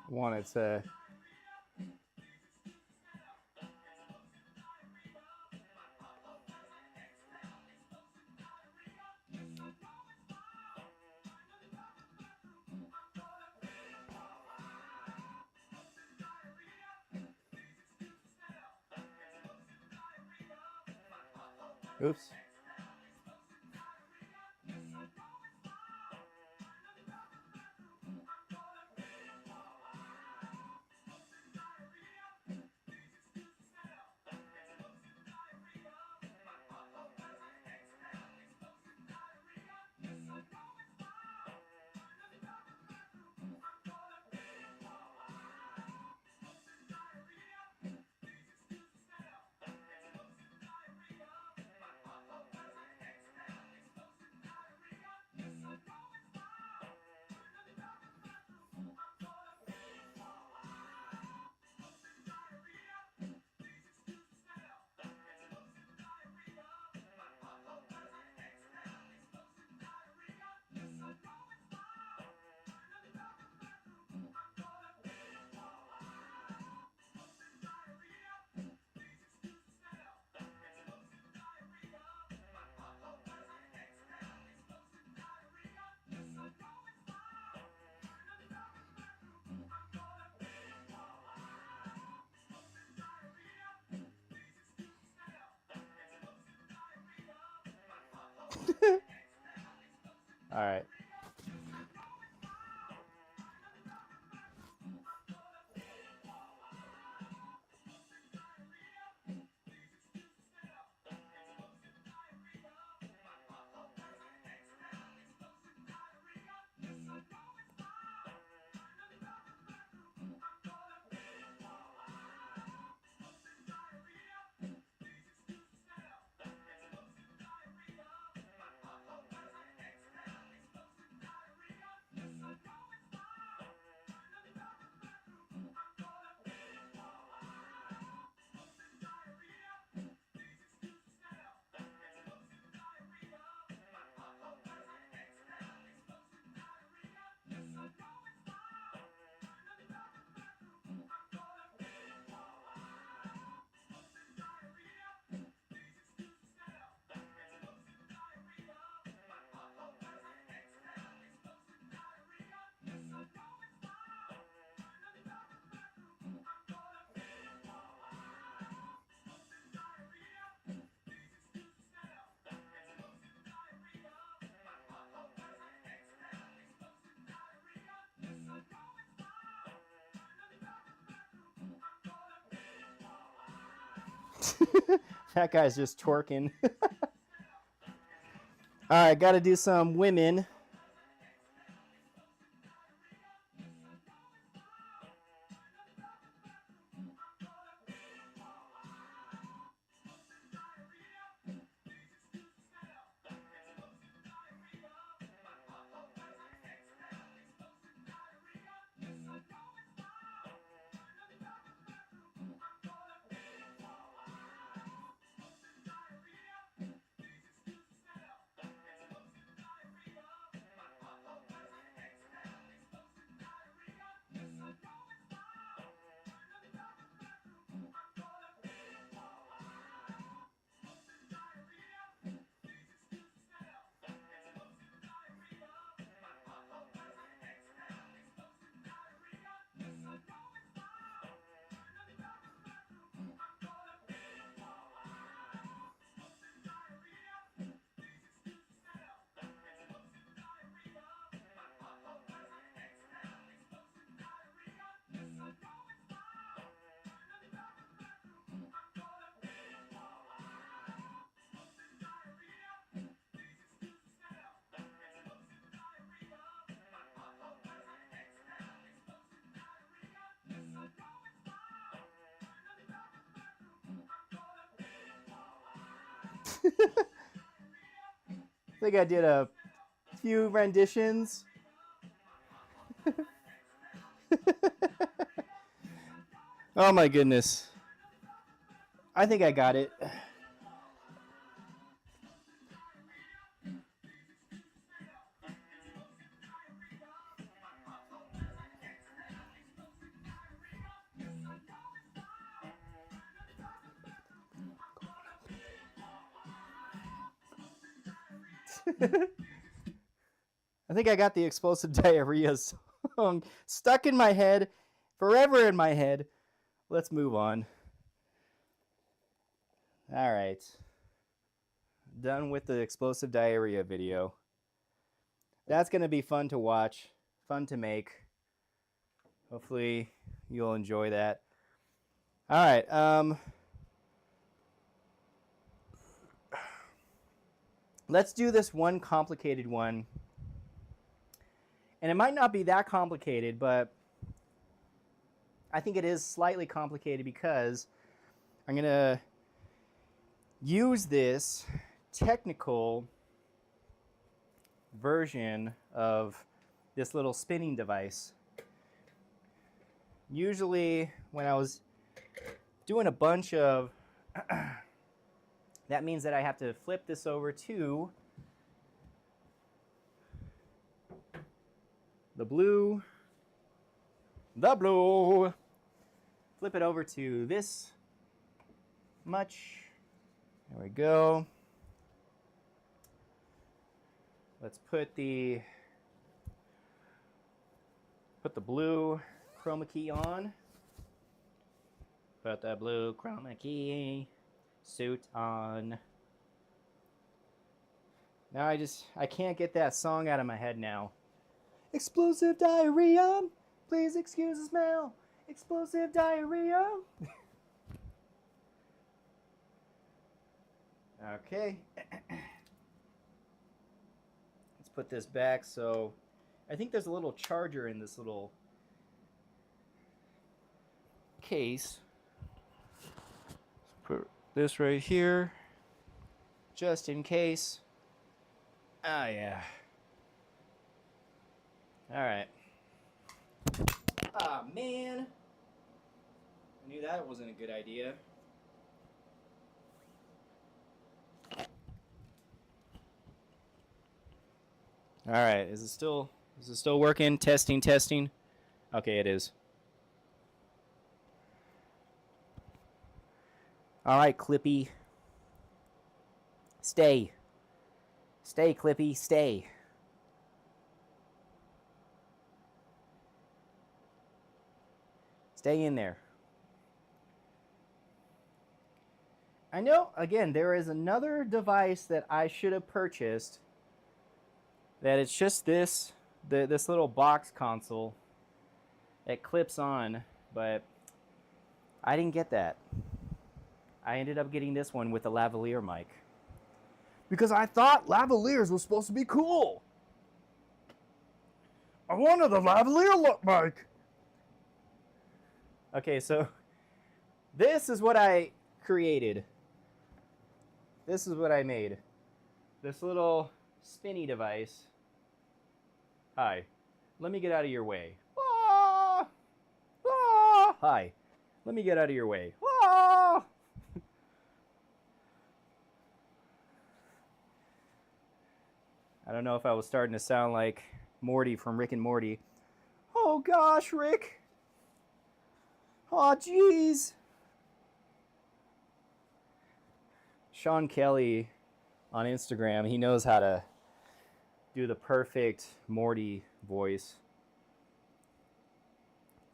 Wanted to. Oops. All right. That guy's just twerking. All right, got to do some women. I think I did a few renditions. Oh my goodness. I think I got it. I think I got the explosive diarrhea song stuck in my head, forever in my head. Let's move on. All right. Done with the explosive diarrhea video. That's going to be fun to watch, fun to make. Hopefully you'll enjoy that. All right. Let's do this one complicated one. And it might not be that complicated, but I think it is slightly complicated because I'm going to use this technical version of this little spinning device. Usually when I was doing a bunch of that means that I have to flip this over to the blue, flip it over to this much. There we go. Let's put the blue chroma key on. Put the blue chroma key suit on. Now I can't get that song out of my head now. Explosive diarrhea. Please excuse the smell. Explosive diarrhea. Okay. Let's put this back. So I think there's a little charger in this little case. Let's put this right here, just in case. Ah, yeah. All right. Ah, man. I knew that wasn't a good idea. All right. Is it still working? Testing, testing. Okay, it is. All right, Clippy. Stay. Stay, Clippy. Stay. Stay in there. I know, again, there is another device that I should have purchased that it's just this little box console that clips on, but I didn't get that. I ended up getting this one with the lavalier mic because I thought lavaliers was supposed to be cool. I wanted the lavalier mic. Okay, so this is what I created. This is what I made. This little spinny device. Hi. Let me get out of your way. Ah! Ah! Hi. Let me get out of your way. Ah! I don't know if I was starting to sound like Morty from Rick and Morty. Oh gosh, Rick. Oh jeez. Sean Kelly on Instagram, he knows how to do the perfect Morty voice.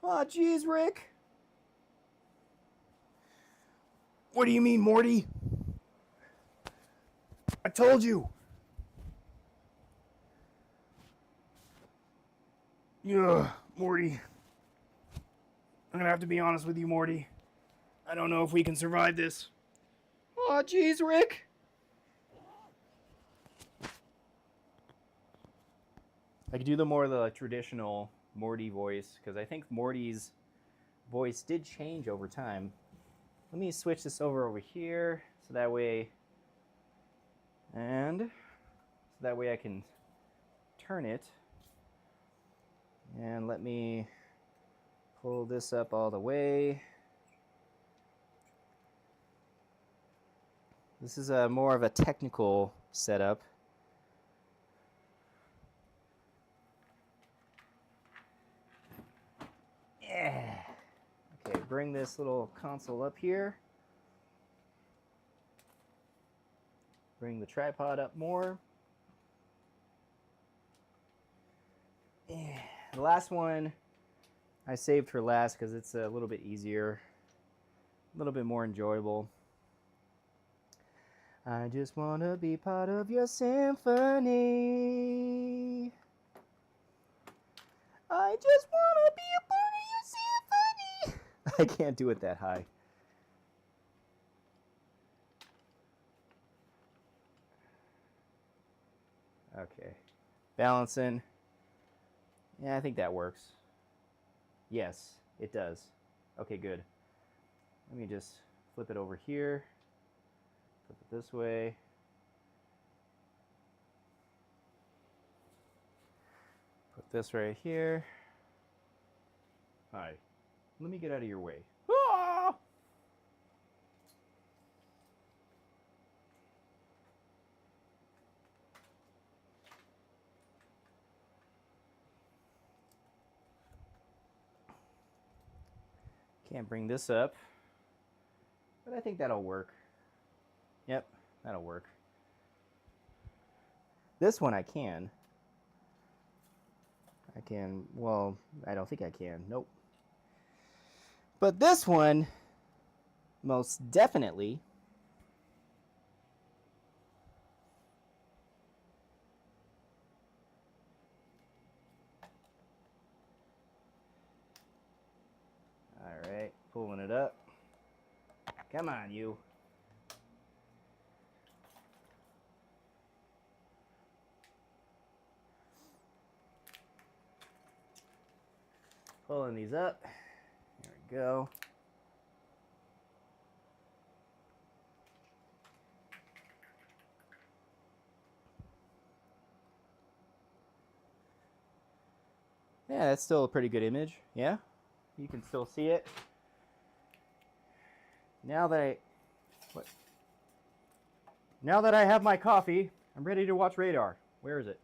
Oh jeez, Rick. What do you mean, Morty? I told you. Yeah, Morty. I'm gonna have to be honest with you, Morty. I don't know if we can survive this. Oh, jeez, Rick. I could do the traditional Morty voice because I think Morty's voice did change over time. Let me switch this over here so that way I can turn it. And let me pull this up all the way. This is more of a technical setup. Yeah. Okay, bring this little console up here. Bring the tripod up more. Yeah. The last one I saved for last because it's a little bit easier, a little bit more enjoyable. I just want to be part of your symphony. I just want to be a part of your symphony. I can't do it that high. Okay. Balancing. Yeah, I think that works. Yes, it does. Okay, good. Let me just flip it over here. Flip it this way. Put this right here. Hi. Let me get out of your way. Ah! Can't bring this up, but I think that'll work. Yep, that'll work. This one I can. Well, I don't think I can. Nope. But this one, most definitely. pulling it up. Come on, you. Pulling these up. There we go. Yeah, that's still a pretty good image. Yeah, you can still see it. Now that I have my coffee, I'm ready to watch radar. Where is it?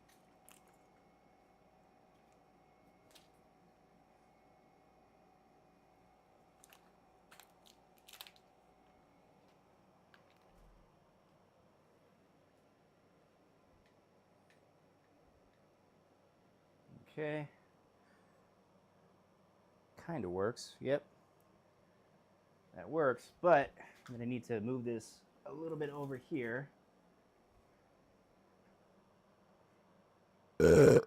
Okay. Kind of works. Yep. That works, but I'm going to need to move this a little bit over here. Man,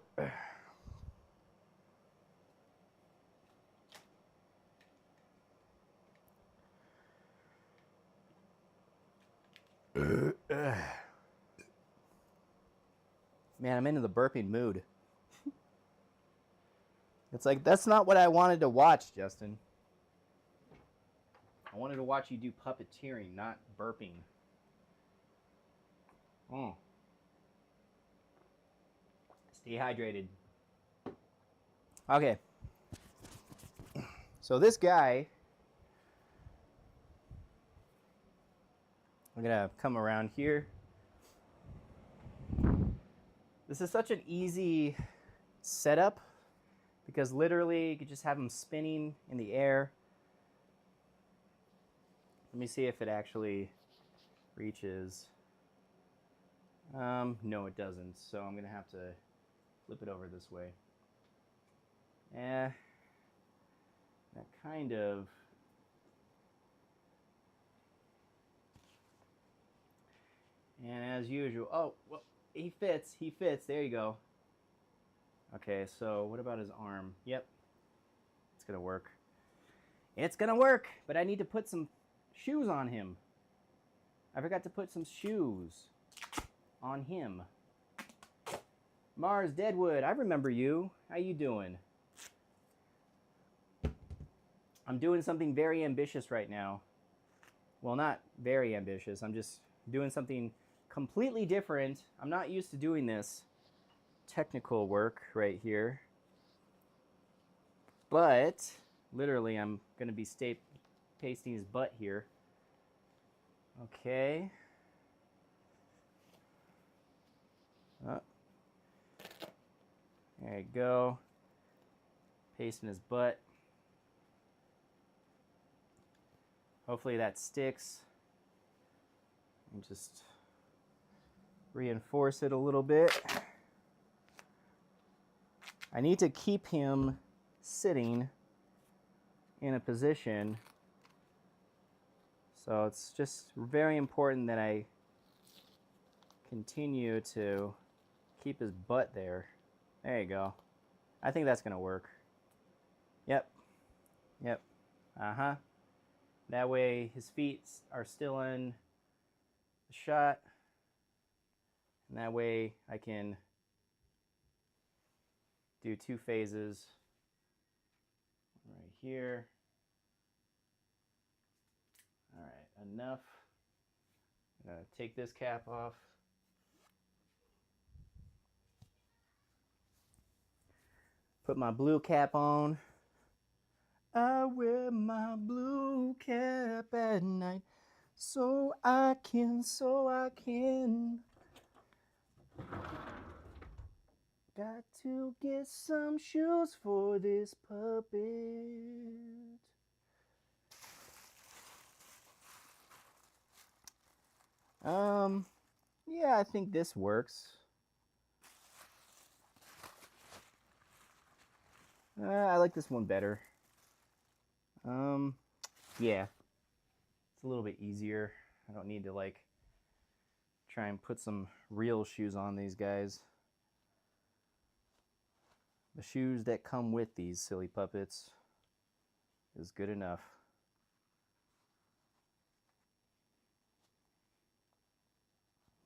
I'm into the burping mood. It's like, that's not what I wanted to watch, Justin. I wanted to watch you do puppeteering, not burping. Mm. Stay hydrated. Okay. So this guy, I'm going to come around here. This is such an easy setup because literally you could just have him spinning in the air. Let me see if it actually reaches. No, it doesn't. So I'm going to have to flip it over this way. That kind of. And as usual, oh, well, he fits. There you go. Okay, so what about his arm? Yep, it's going to work. It's going to work, but I need to put some shoes on him. I forgot to put some shoes on him. Mars Deadwood, I remember you. How you doing? I'm doing something very ambitious right now. Well, not very ambitious. I'm just doing something completely different. I'm not used to doing this technical work right here. But literally, I'm going to be pasting his butt here. Okay. Oh. There you go. Pasting his butt. Hopefully that sticks. And just reinforce it a little bit. I need to keep him sitting in a position. So it's just very important that I continue to keep his butt there. There you go. I think that's going to work. Yep. Uh-huh. That way his feet are still in the shot. And that way I can do 2 phases right here. All right, enough. I'm going to take this cap off. Put my blue cap on. I wear my blue cap at night so I can. Got to get some shoes for this puppet. Yeah, I think this works. I like this one better. Yeah. It's a little bit easier. I don't need to like try and put some real shoes on these guys. The shoes that come with these silly puppets is good enough.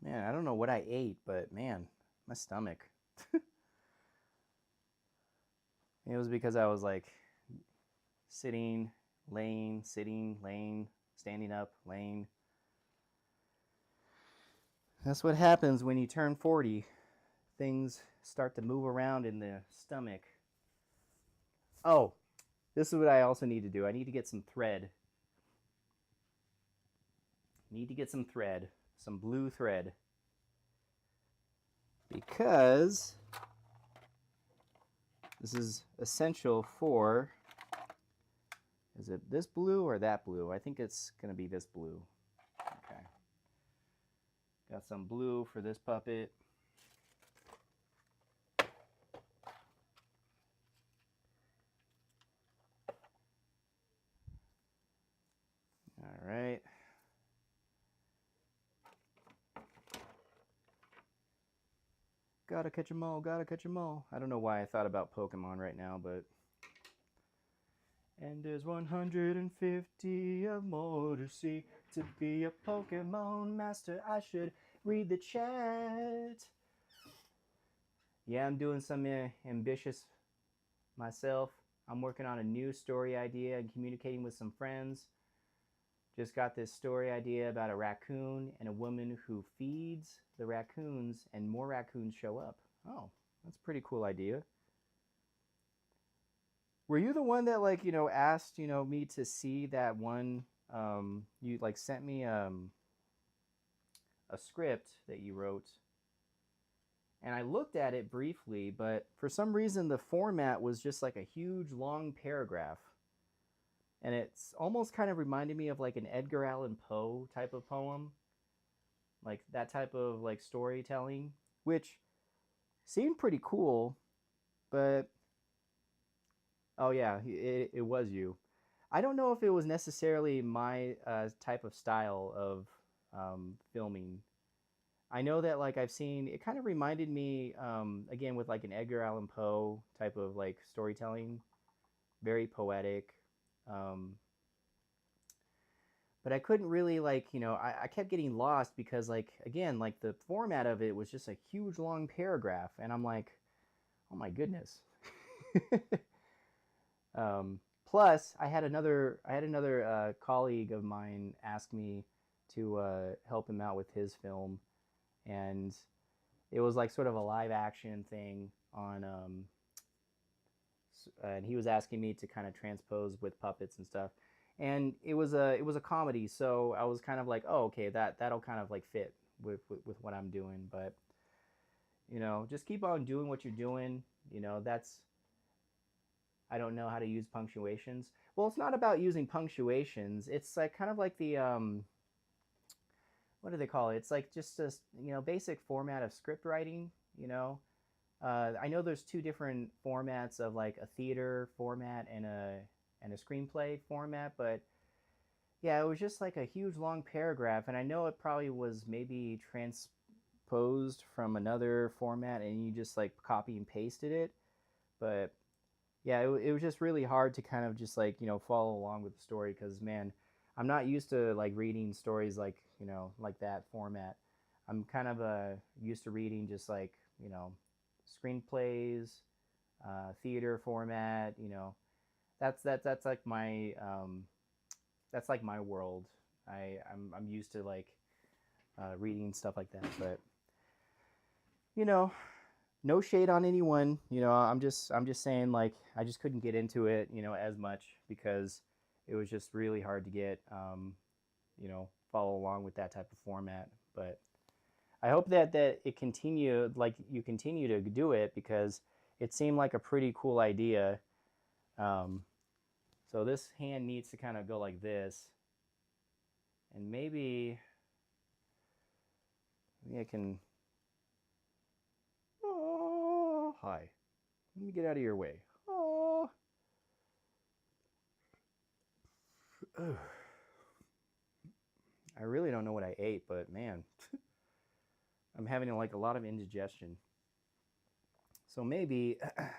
Man, I don't know what I ate, but man, my stomach. It was because I was like sitting, laying, sitting, laying, standing up, laying. That's what happens when you turn 40. Things start to move around in the stomach. Oh, this is what I also need to do. I need to get some thread. Need to get some thread, some blue thread. Because this is essential for, is it this blue or that blue? I think it's going to be this blue. Okay. Got some blue for this puppet. All right. Gotta catch 'em all, gotta catch 'em all. I don't know why I thought about Pokemon right now, but. And there's 150 of more to see. To be a Pokemon master, I should read the chat. Yeah, I'm doing some ambitious myself. I'm working on a new story idea and communicating with some friends. Just got this story idea about a raccoon and a woman who feeds the raccoons, and more raccoons show up. Oh, that's a pretty cool idea. Were you the one that asked me to see that one? You sent me a script that you wrote, and I looked at it briefly, but for some reason the format was just like a huge long paragraph, and it's almost kind of reminded me of like an Edgar Allan Poe type of poem, like that type of like storytelling, which seemed pretty cool, but oh yeah, it was you. I don't know if it was necessarily my type of style of filming. I know that like I've seen it kind of reminded me again with like an Edgar Allan Poe type of like storytelling, very poetic. Um, but I couldn't really I kept getting lost because like again like the format of it was just a huge long paragraph, and I'm like, oh my goodness. Plus, I had another colleague of mine ask me to help him out with his film, and it was like sort of a live action thing on, and he was asking me to kind of transpose with puppets and stuff, and it was a comedy, so I was kind of like, oh, okay, that'll kind of like fit with what I'm doing, but just keep on doing what you're doing. That's I don't know how to use punctuations. Well, it's not about using punctuations. It's like kind of like the what do they call it? It's like just a basic format of script writing. I know there's two different formats of like a theater format and a screenplay format, but yeah, it was just like a huge long paragraph, and I know it probably was maybe transposed from another format, and you just like copy and pasted it, but yeah, it was just really hard to kind of just like follow along with the story because man, I'm not used to like reading stories like like that format. I'm kind of used to reading just like screenplays, theater format. That's like my that's like my world. I'm used to like reading stuff like that, but you know no shade on anyone. I'm just saying like I just couldn't get into it, as much because it was just really hard to get follow along with that type of format. But I hope that it continued, like you continue to do it because it seemed like a pretty cool idea. Um, so this hand needs to kind of go like this, and maybe I can. Oh, hi. Let me get out of your way. Oh. I really don't know what I ate, but man, I'm having like a lot of indigestion. So maybe I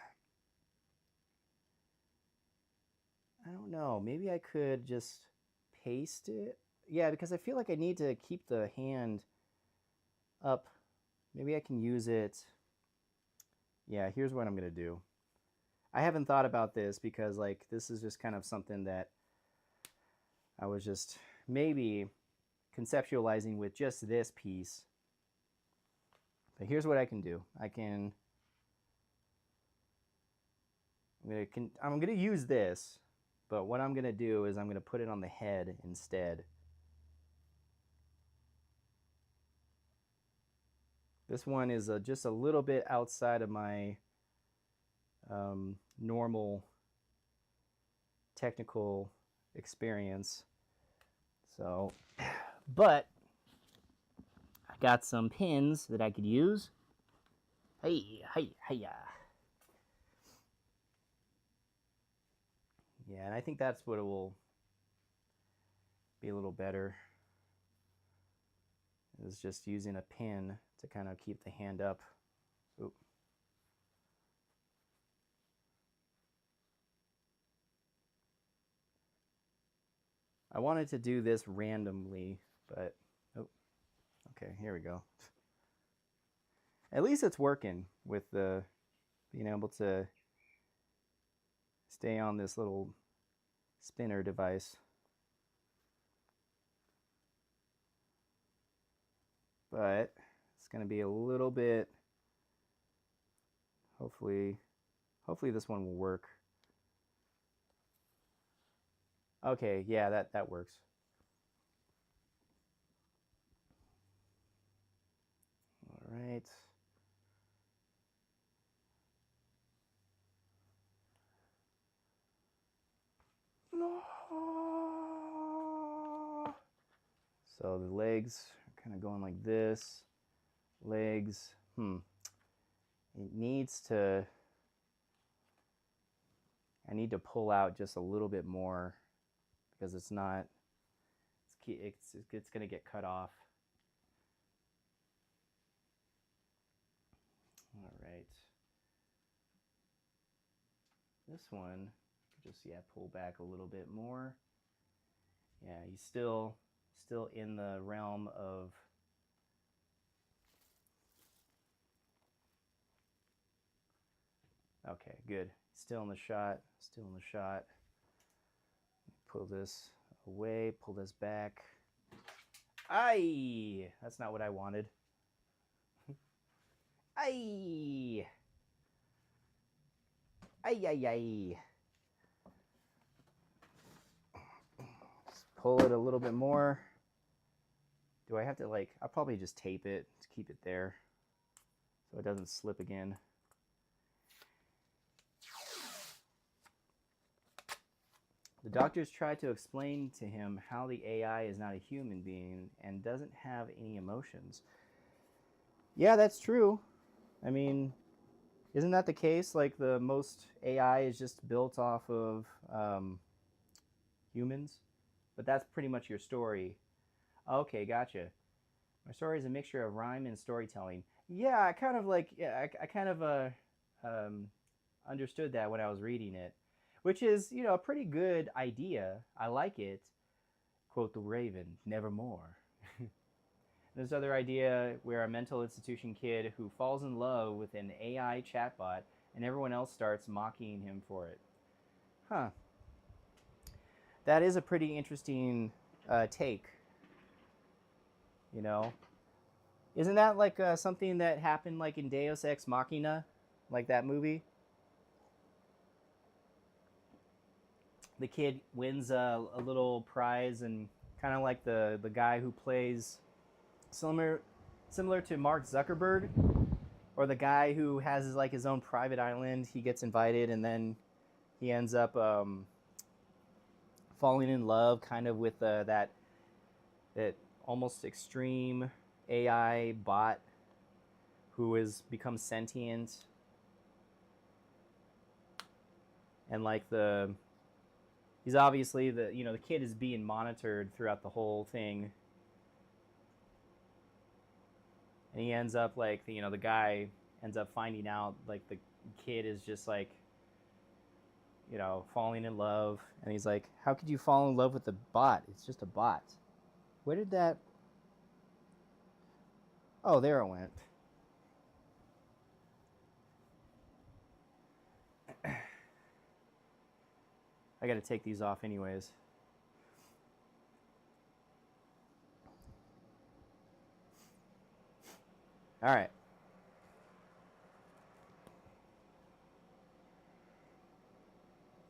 don't know. Maybe I could just paste it. Yeah, because I feel like I need to keep the hand up. Maybe I can use it. Yeah, here's what I'm going to do. I haven't thought about this because like this is just kind of something that I was just maybe conceptualizing with just this piece. But here's what I can do. I'm gonna use this, but what I'm gonna do is I'm gonna put it on the head instead. This one is just a little bit outside of my normal technical experience. So, but I got some pins that I could use. Hey, hey, hey. Yeah, and I think that's what it will be a little better, is just using a pin to kind of keep the hand up. Oop. I wanted to do this randomly, but oh, okay, here we go. At least it's working with the being able to stay on this little spinner device. But it's going to be a little bit, hopefully this one will work. Okay, yeah, that works. All right. No. So the legs are kind of going like this. Legs, it needs to, I need to pull out just a little bit more because it's not, it's going to get cut off. All right. This one, just, yeah, pull back a little bit more. Yeah, he's still in the realm of okay, good. Still in the shot, still in the shot. Pull this away, pull this back. Aye! That's not what I wanted. Aye! Aye, aye, aye. Just pull it a little bit more. Do I have to, like, I'll probably just tape it to keep it there so it doesn't slip again. The doctors try to explain to him how the AI is not a human being and doesn't have any emotions. Yeah, that's true. I mean, isn't that the case? Like, the most AI is just built off of humans? But that's pretty much your story. Okay, gotcha. My story is a mixture of rhyme and storytelling. Yeah, I kind of like, yeah, I kind of understood that when I was reading it, which is, you know, a pretty good idea. I like it. Quote the Raven, nevermore. This other idea where a mental institution kid who falls in love with an AI chatbot and everyone else starts mocking him for it. Huh. That is a pretty interesting take. You know, isn't that like something that happened like in Deus Ex Machina, like that movie? The kid wins a little prize, and kind of like the guy who plays similar to Mark Zuckerberg, or the guy who has like his own private island. He gets invited, and then he ends up falling in love, kind of with that almost extreme AI bot who has become sentient, and like he's obviously the kid is being monitored throughout the whole thing, and he ends up like the guy ends up finding out like the kid is just like falling in love, and he's like, how could you fall in love with the bot? It's just a bot. Where did that Oh, there it went. I gotta take these off anyways. All right.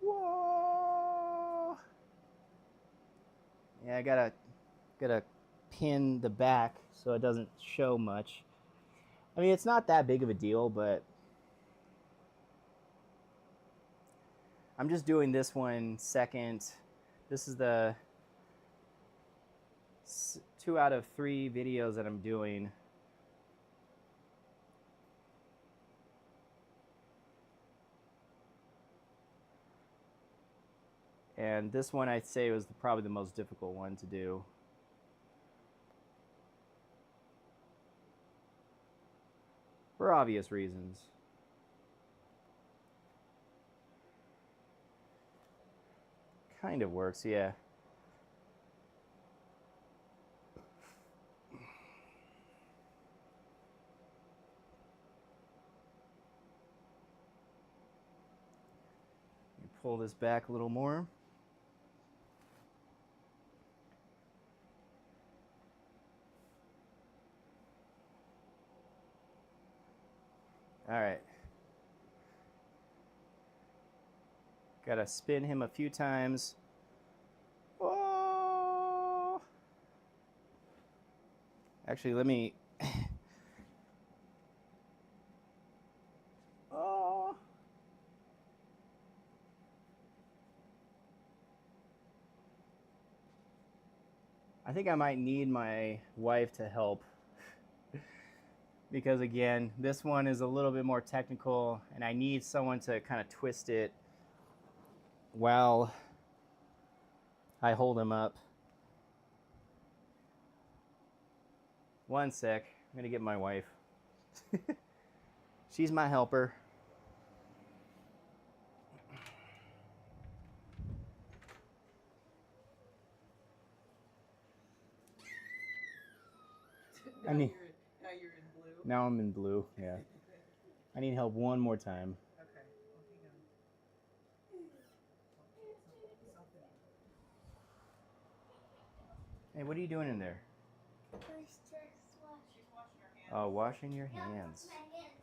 Whoa. Yeah, I gotta pin the back so it doesn't show much. I mean, it's not that big of a deal, but I'm just doing this one second. This is the 2 out of 3 videos that I'm doing. And this one I'd say was probably the most difficult one to do. For obvious reasons. Kind of works, yeah. Pull this back a little more. All right. Gotta spin him a few times. Oh! Actually, let me... Oh! I think I might need my wife to help. Because again, this one is a little bit more technical and I need someone to kind of twist it while I hold him up. One sec, I'm gonna get my wife. She's my helper. Now, I mean, now you're in blue. now I'm in blue, yeah. I need help one more time. Okay, well, hang on. Something. Hey, what are you doing in there? She's washing her hands. Oh, washing your hands.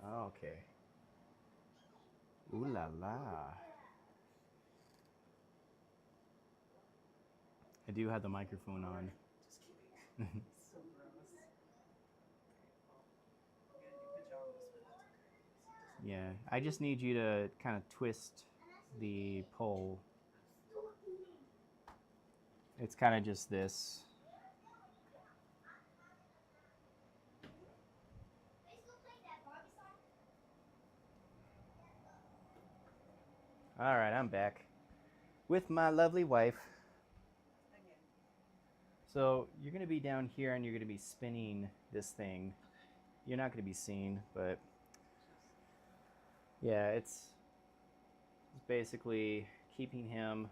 Oh, okay. Ooh la la. I do have the microphone on. Just kidding. So gross. Okay, well, I'm gonna do pajamas, but that's okay. Yeah, I just need you to kind of twist the pole. It's kind of just this. All right, I'm back with my lovely wife. Again. So you're gonna be down here and you're gonna be spinning this thing. You're not gonna be seen, but yeah, it's basically keeping him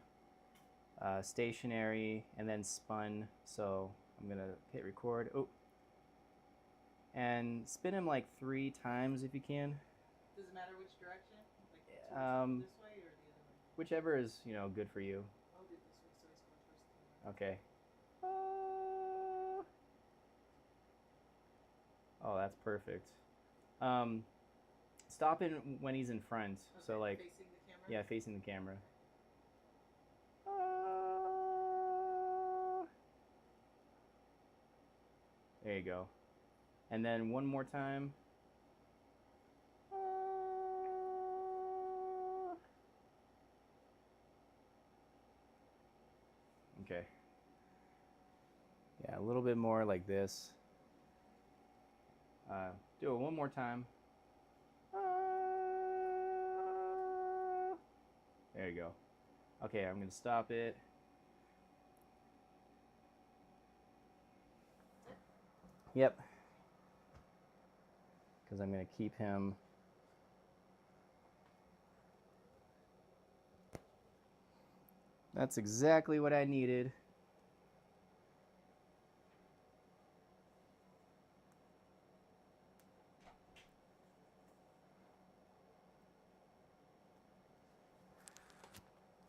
stationary and then spun. So I'm gonna hit record. Oh, and spin him like 3 times if you can. Does it matter which direction? Like this way or the other way? Whichever is, you know, good for you. I'll do this way so he's going first. Okay. Oh, that's perfect. Stop it when he's in front. Okay, So like, facing the camera? yeah, facing the camera. There you go. And then one more time. Okay. Yeah, a little bit more like this. Do it one more time. There you go. Okay, I'm gonna stop it. Yep. Because I'm gonna keep him. That's exactly what I needed.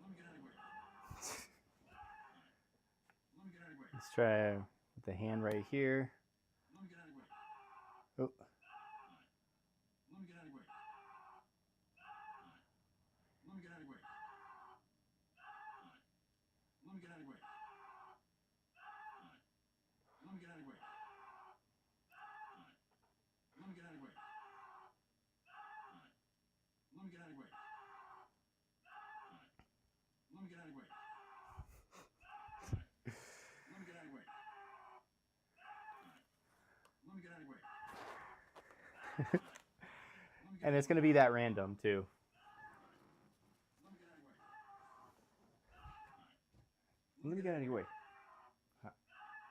Let me get out of your way. Let me get out of your way. Let's try with the hand right here. Let me get out of your way. Oh, Let me get out of your way. Let me get out of your way. Let me get out of your way. Let me get out of your way. Let me get out of your way. Let me get out of your way. Let me get out of your way. Let me get out of your way. Let me get out of your way. and it's going to be that random too. Let me get out of your way. All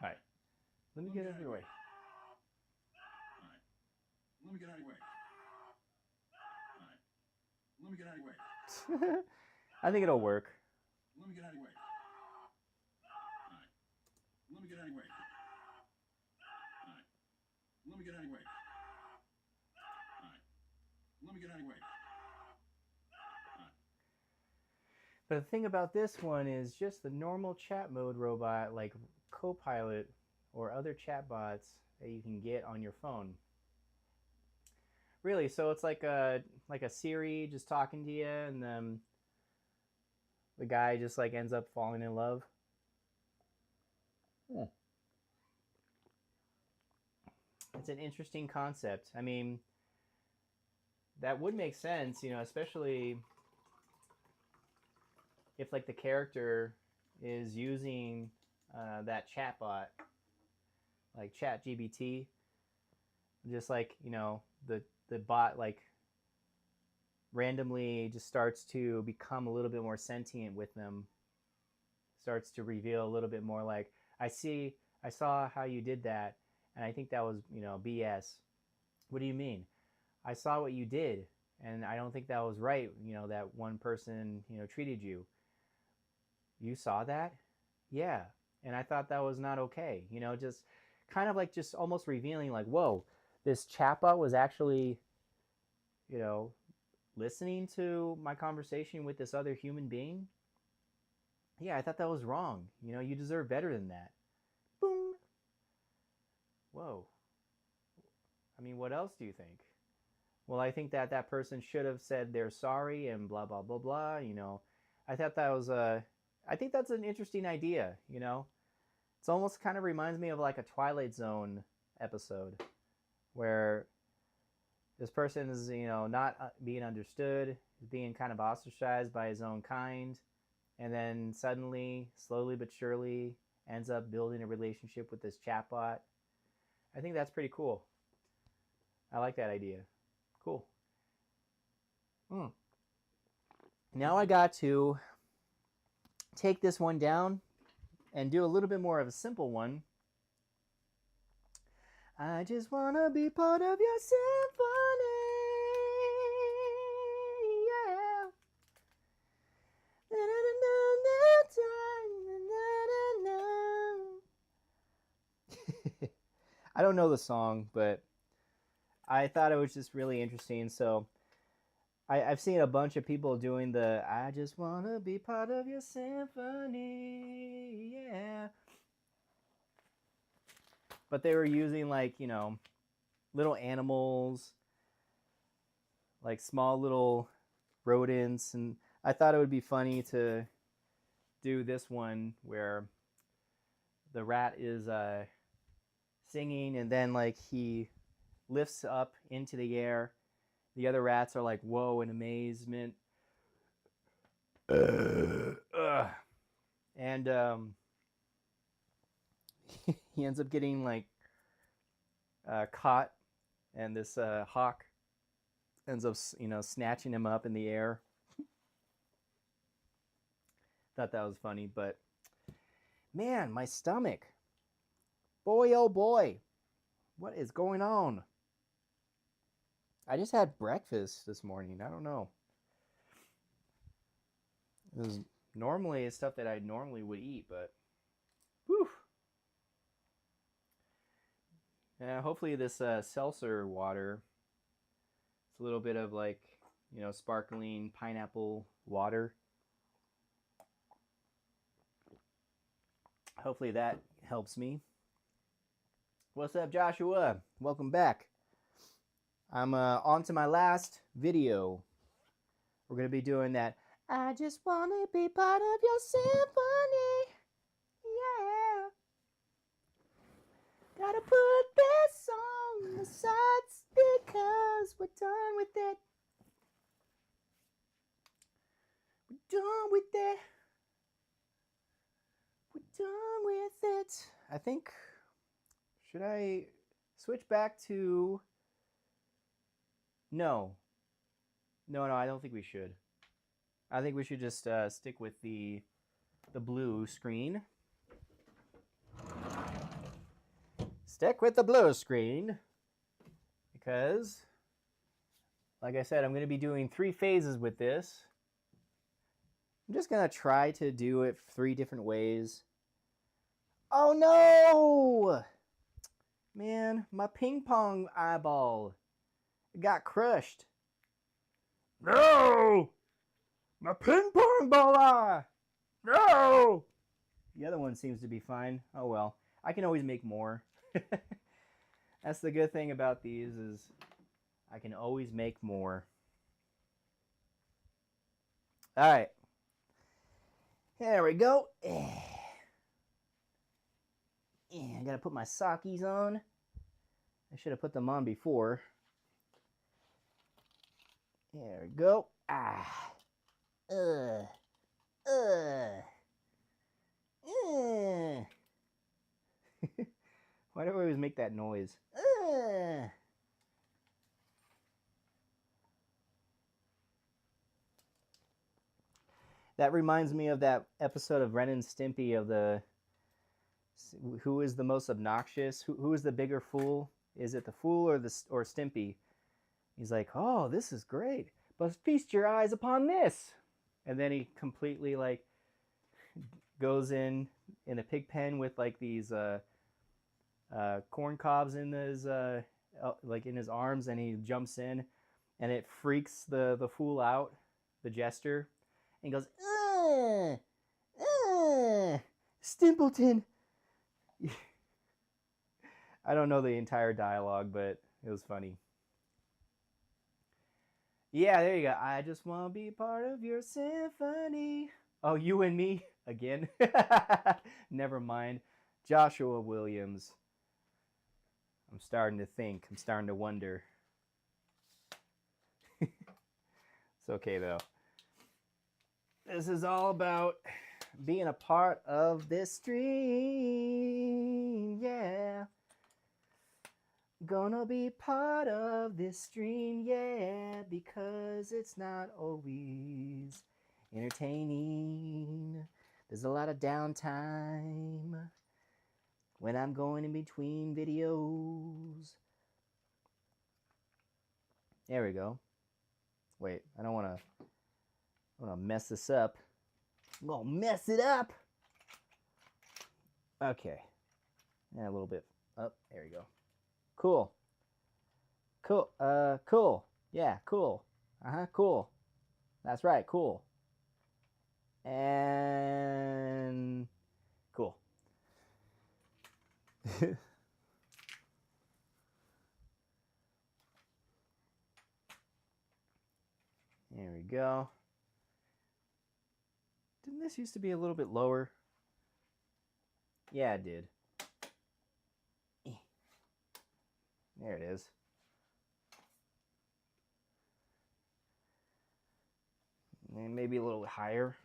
right. Let me get out of your way. Let me get out of your way. Let me get out of your way. I think it'll work. Let me get out of your way. Let me get out of your way. Let me get out of your way. Let me get out of your way. But the thing about this one is just the normal chat mode robot like Copilot or other chatbots that you can get on your phone Really? So it's like a Siri just talking to you, and then the guy just like ends up falling in love. Hmm. It's an interesting concept. I mean, that would make sense, you know, especially if like the character is using that chatbot, like ChatGPT, just like you know the bot like randomly just starts to become a little bit more sentient with them, starts to reveal a little bit more like I saw how you did that, and I think that was BS. What do you mean? I saw what you did, and I don't think that was right. That one person treated you. You saw that? Yeah. And I thought that was not okay. Just kind of like just almost revealing like, whoa, this chatbot was actually, you know, listening to my conversation with this other human being. Yeah, I thought that was wrong. You deserve better than that. Boom. Whoa. I mean, what else do you think? Well, I think that that person should have said they're sorry and blah, blah, blah, blah. I thought that was I think that's an interesting idea. It's almost kind of reminds me of like a Twilight Zone episode where this person is, not being understood, is being kind of ostracized by his own kind, and then suddenly, slowly but surely, ends up building a relationship with this chatbot. I think that's pretty cool. I like that idea. Cool. Mm. Now I got to take this one down and do a little bit more of a simple one. I just wanna be part of your symphony, yeah. I don't know the song, but I thought it was just really interesting. So I've seen a bunch of people doing the I just wanna be part of your symphony, yeah. But they were using like, little animals, like small little rodents, and I thought it would be funny to do this one where the rat is singing, and then like he lifts up into the air. The other rats are like, whoa, in amazement. And he ends up getting like caught, and this hawk ends up snatching him up in the air. Thought that was funny, but man, my stomach, boy oh boy, what is going on? I just had breakfast this morning. I don't know. It was normally stuff that I normally would eat, but whew. Hopefully this seltzer water, it's a little bit of like, sparkling pineapple water. Hopefully that helps me. What's up, Joshua? Welcome back. I'm on to my last video. We're going to be doing that. I just want to be part of your symphony. Yeah. Gotta put this song aside because we're done with it. We're done with it. We're done with it. I think, should I switch back to... No, I don't think we should. I think we should just stick with the blue screen. Stick with the blue screen because, like I said, I'm going to be doing 3 phases with this. I'm just going to try to do it 3 different ways. Oh no! Man, my ping pong eyeball got crushed. No! My ping pong ball eye! No! The other one seems to be fine. Oh well. I can always make more. That's the good thing about these is I can always make more. All right. There we go. I gotta put my sockies on. I should have put them on before. There we go. Ah. Why do I always make that noise? That reminds me of that episode of Ren and Stimpy of the who is the most obnoxious? Who is the bigger fool? Is it the fool or Stimpy? He's like, "Oh, this is great, but feast your eyes upon this," and then he completely like goes in a pig pen with like these corn cobs in his like in his arms, and he jumps in, and it freaks the fool out, the jester, and he goes, Stimpleton. I don't know the entire dialogue, but it was funny. Yeah, there you go. I just want to be part of your symphony. Oh, you and me again? Never mind. Joshua Williams. I'm starting to think. I'm starting to wonder. It's okay, though. This is all about being a part of this stream. Yeah. Gonna be part of this stream, yeah, because it's not always entertaining. There's a lot of downtime when I'm going in between videos. There we go. Wait, I don't want to mess this up. I'm gonna mess it up. Okay. Yeah, a little bit up. There we go. Cool. Cool. Cool. Yeah, cool. Cool. That's right, cool. And cool. There we go. Didn't this used to be a little bit lower? Yeah, it did. There it is. And maybe a little higher.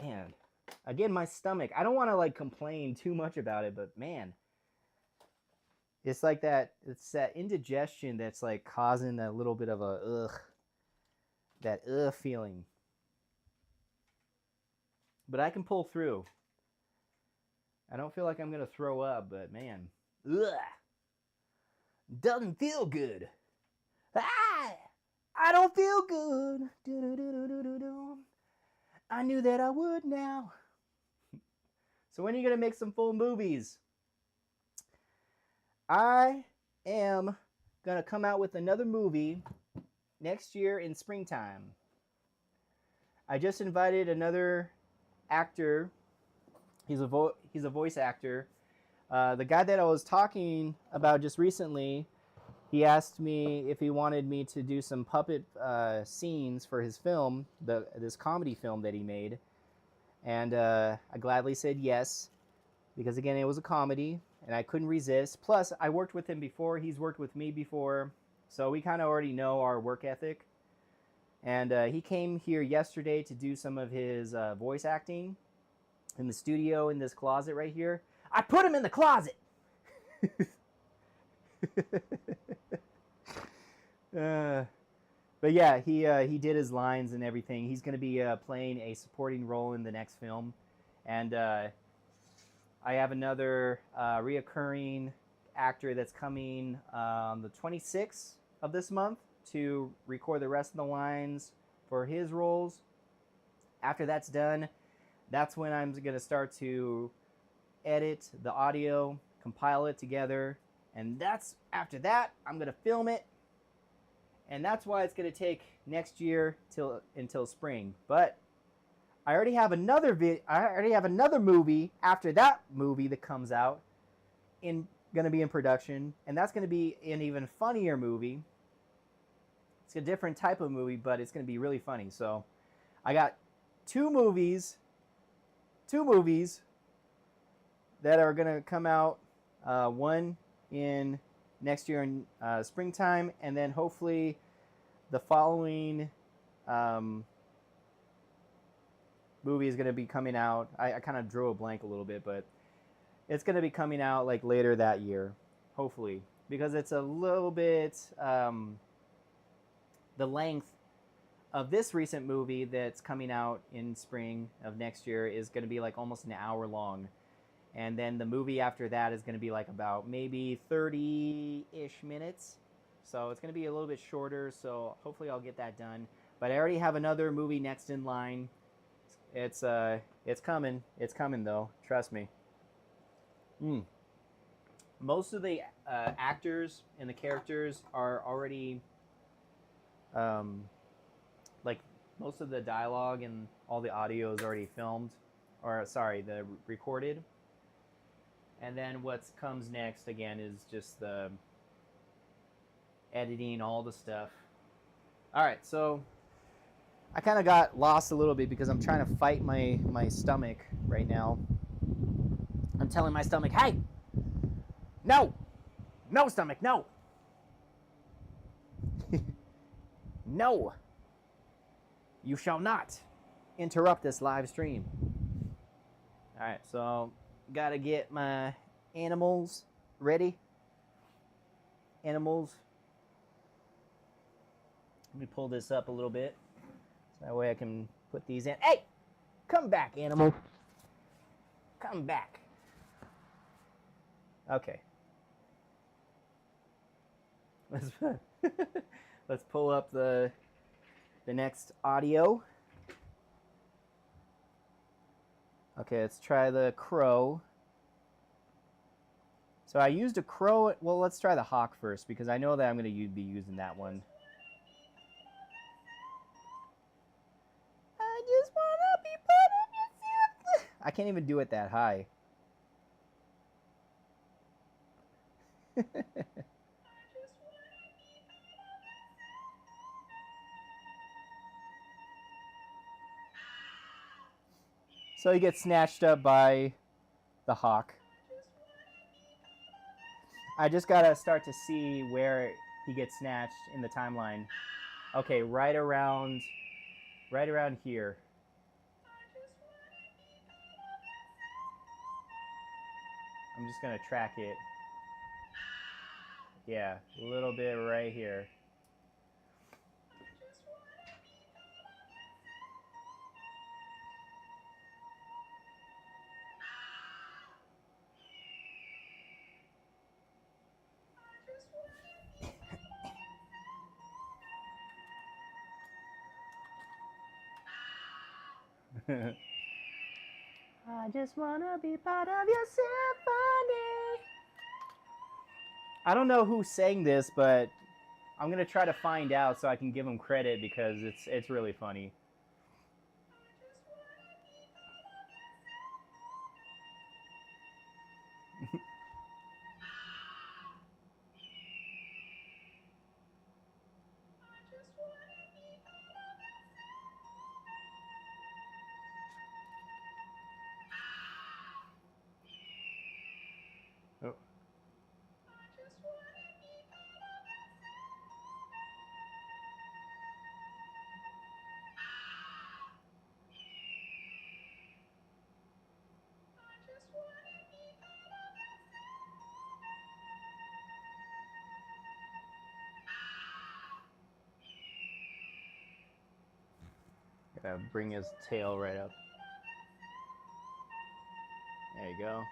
Man, again, my stomach. I don't want to like complain too much about it, but man, it's like that. It's that indigestion that's like causing a little bit of a that feeling. But I can pull through. I don't feel like I'm gonna throw up, but man, doesn't feel good. I don't feel good. I knew that I would now. So when are you gonna make some full movies? I am gonna come out with another movie next year in springtime. I just invited another actor. He's a voice actor. The guy that I was talking about just recently, he asked me if he wanted me to do some puppet scenes for his film, this comedy film that he made. And I gladly said yes, because again, it was a comedy, and I couldn't resist. Plus, I worked with him before. He's worked with me before. So we kind of already know our work ethic. And he came here yesterday to do some of his voice acting in the studio in this closet right here. I put him in the closet! But yeah, he did his lines and everything. He's going to be playing a supporting role in the next film. And I have another reoccurring actor that's coming on the 26th of this month to record the rest of the lines for his roles. After that's done, that's when I'm going to start to edit the audio, compile it together, and that's after that I'm going to film it. And that's why it's going to take next year until spring. But I already have another movie after that movie that comes out in going to be in production, and that's going to be an even funnier movie. It's a different type of movie, but it's going to be really funny. So I got two movies that are going to come out. One in next year in springtime, and then hopefully the following movie is going to be coming out. I kind of drew a blank a little bit, but it's going to be coming out like later that year, hopefully, because it's a little bit the length of this recent movie that's coming out in spring of next year is going to be like almost an hour long. And then the movie after that is going to be like about maybe 30-ish minutes. So it's going to be a little bit shorter, so hopefully I'll get that done. But I already have another movie next in line. It's coming. It's coming though. Trust me. Most of the actors and the characters are already like most of the dialogue and all the audio is already filmed, or sorry, the recorded. And then what comes next again is just the editing, all the stuff. All right, so I kind of got lost a little bit because I'm trying to fight my stomach right now. I'm telling my stomach, hey, no, stomach, no. No, you shall not interrupt this live stream. All right, so gotta get my animals ready. Animals. Let me pull this up a little bit so that way I can put these in. Hey, come back, animal. Come back. Okay. Let's pull up the next audio. Okay, let's try the crow. So I used a crow. Well, let's try the hawk first because I know that I'm going to be using that one. I just want to be part of yourself. I can't even do it that high. So he gets snatched up by the hawk. I just gotta start to see where he gets snatched in the timeline. Okay, right around here. I'm just gonna track it. Yeah, a little bit right here. I just wanna be part of your symphony. I don't know who sang this, but I'm gonna try to find out so I can give him credit because it's really funny. Oh. Gotta bring his tail right up. There you go.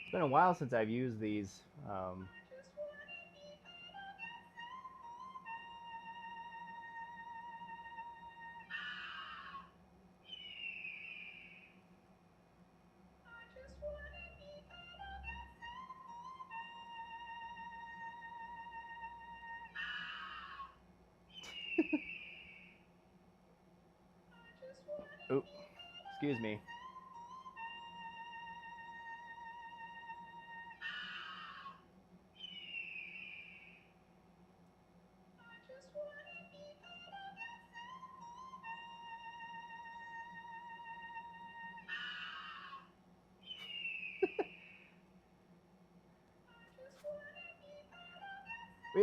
It's been a while since I've used these. excuse me.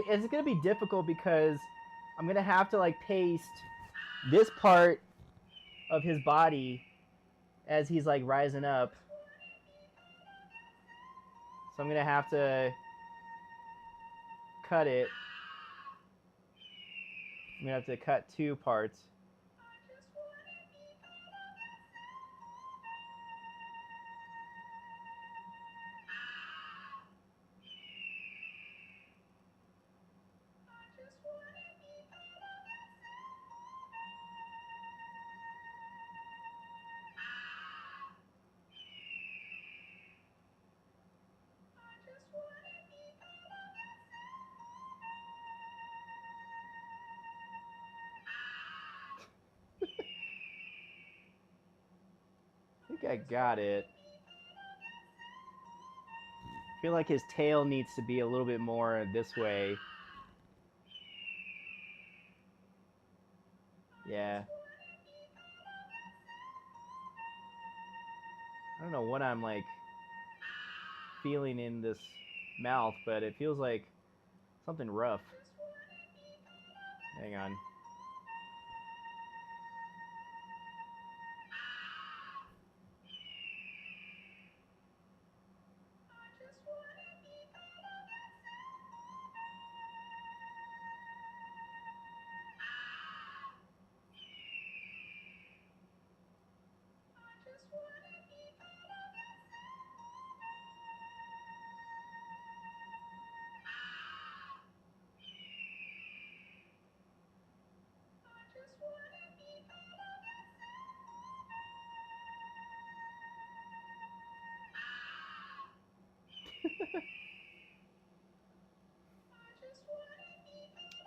It's gonna be difficult because I'm gonna have to like paste this part of his body as he's like rising up. So I'm gonna have to cut it. I'm gonna have to cut 2 parts. I think I got it. I feel like his tail needs to be a little bit more this way. Yeah. I don't know what I'm like feeling in this mouth, but it feels like something rough. Hang on.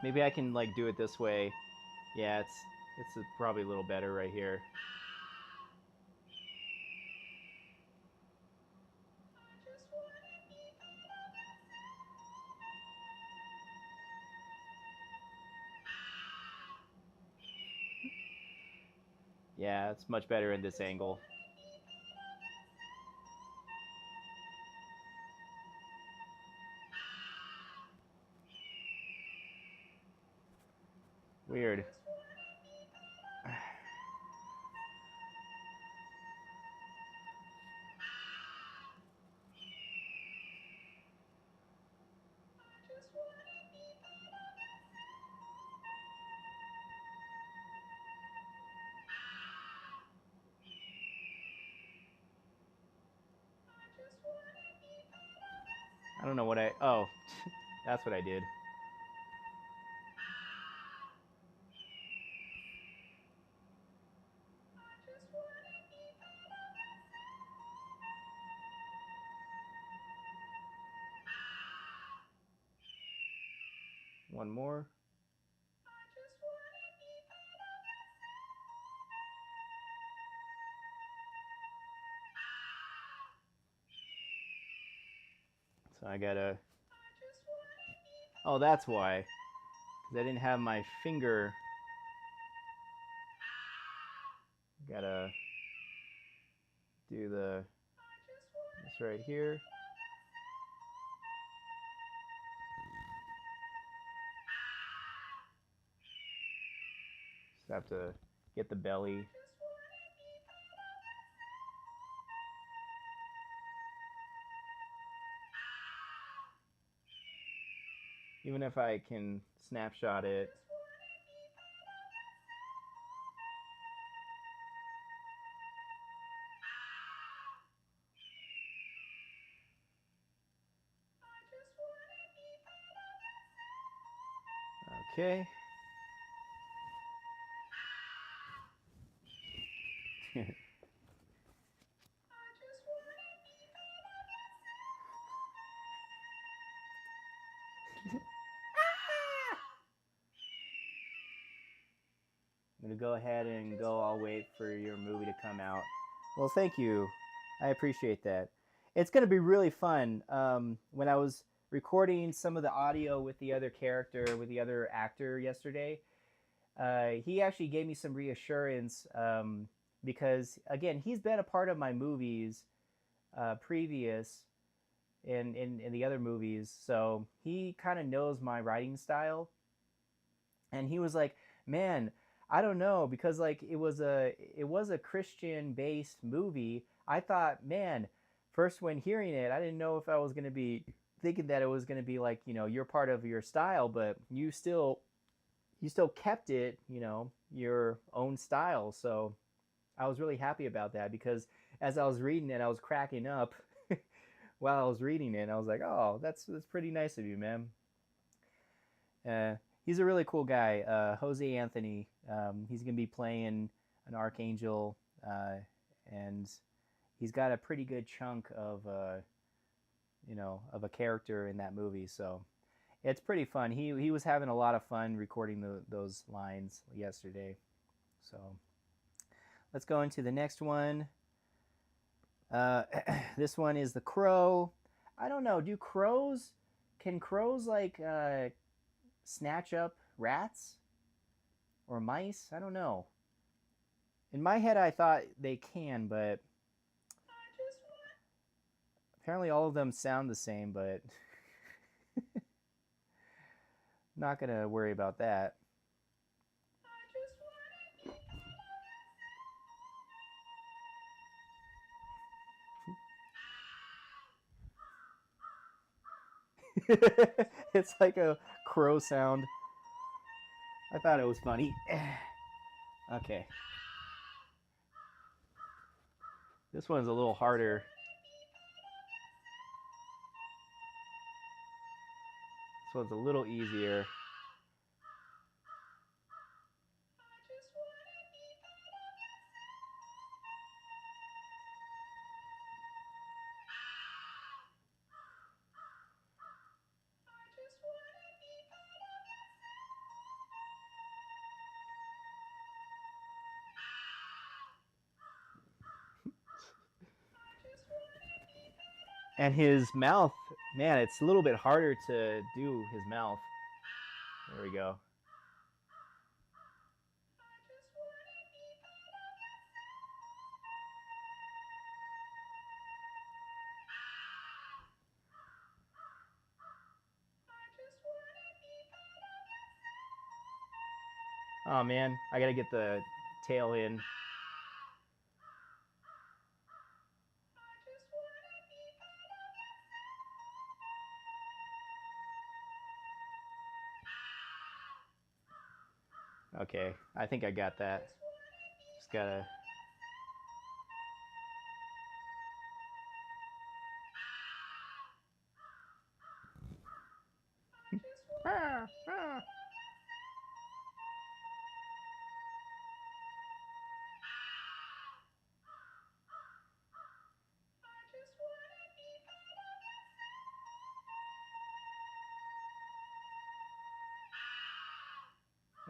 Maybe I can like do it this way. Yeah, it's probably a little better right here. Yeah, it's much better in this angle. Weird. I don't know what oh, that's what I did. One more. So I gotta. Oh, that's why. Because I didn't have my finger. Gotta do this right here. Just have to get the belly. Even if I can snapshot it. Okay. I'm gonna go ahead and go. I'll wait for your movie to come out. Well, thank you. I appreciate that. It's going to be really fun. When I was recording some of the audio with the other character, with the other actor yesterday, he actually gave me some reassurance because, again, he's been a part of my movies previous in the other movies. So he kind of knows my writing style. And he was like, man, I don't know, because like it was a Christian based movie. I thought, man, first when hearing it, I didn't know if I was going to be thinking that it was going to be like, you're part of your style, but you still kept it, your own style. So I was really happy about that because as I was reading it, I was cracking up while I was reading it. And I was like, oh, that's pretty nice of you, man. Uh, he's a really cool guy, Jose Anthony. He's gonna be playing an archangel, and he's got a pretty good chunk of a character in that movie. So it's pretty fun. He was having a lot of fun recording those lines yesterday. So let's go into the next one. Uh, this one is the crow. I don't know. Can crows like snatch up rats or mice? I don't know. In my head, I thought they can, but apparently all of them sound the same, but not gonna worry about that. It's like a crow sound. I thought it was funny. Okay. This one's a little harder. This one's a little easier. And his mouth, man, it's a little bit harder to do his mouth. There we go. Oh man, I gotta get the tail in. Okay, I think I got that. Just gotta.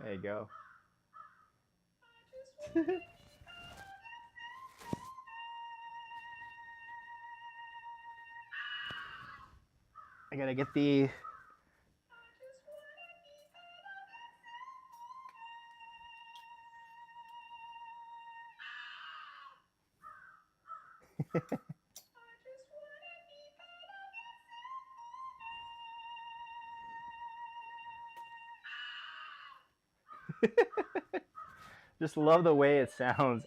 There you go. I gotta get the. Just love the way it sounds.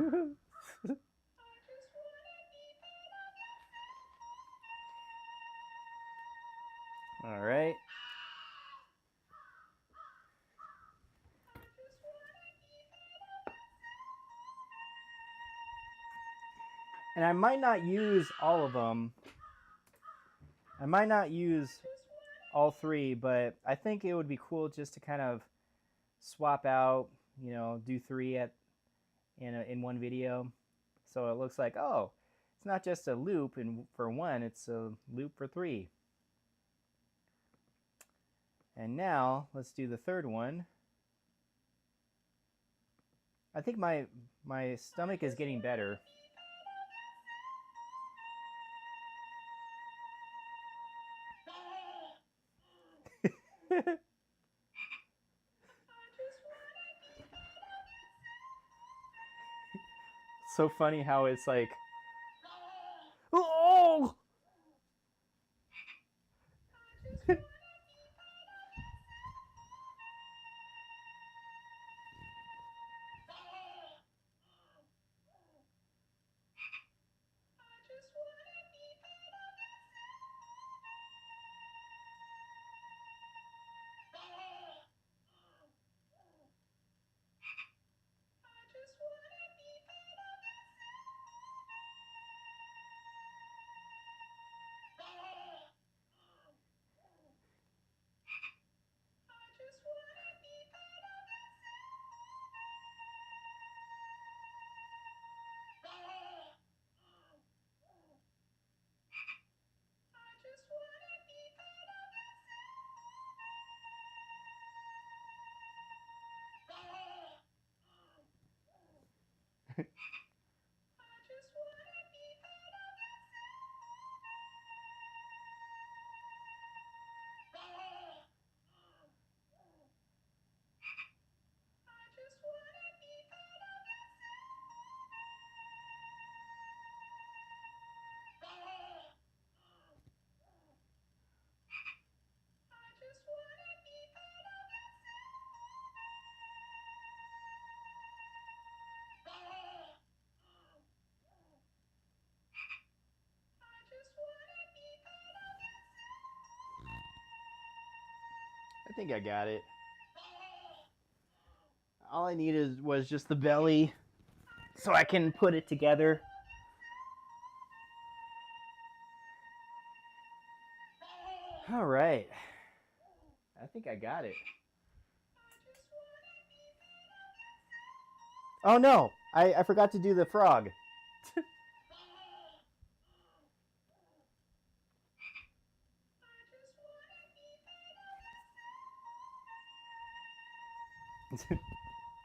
All right. And I might not use all of them. I might not use all three, but I think it would be cool just to kind of swap out, you know, do three in one video. So it looks like, oh, it's not just a loop for one, it's a loop for three. And now let's do the third one. I think my stomach is getting better. So funny how it's like, oh! I think I got it. All I needed was just the belly so I can put it together. All right. I think I got it. Oh no, I forgot to do the frog.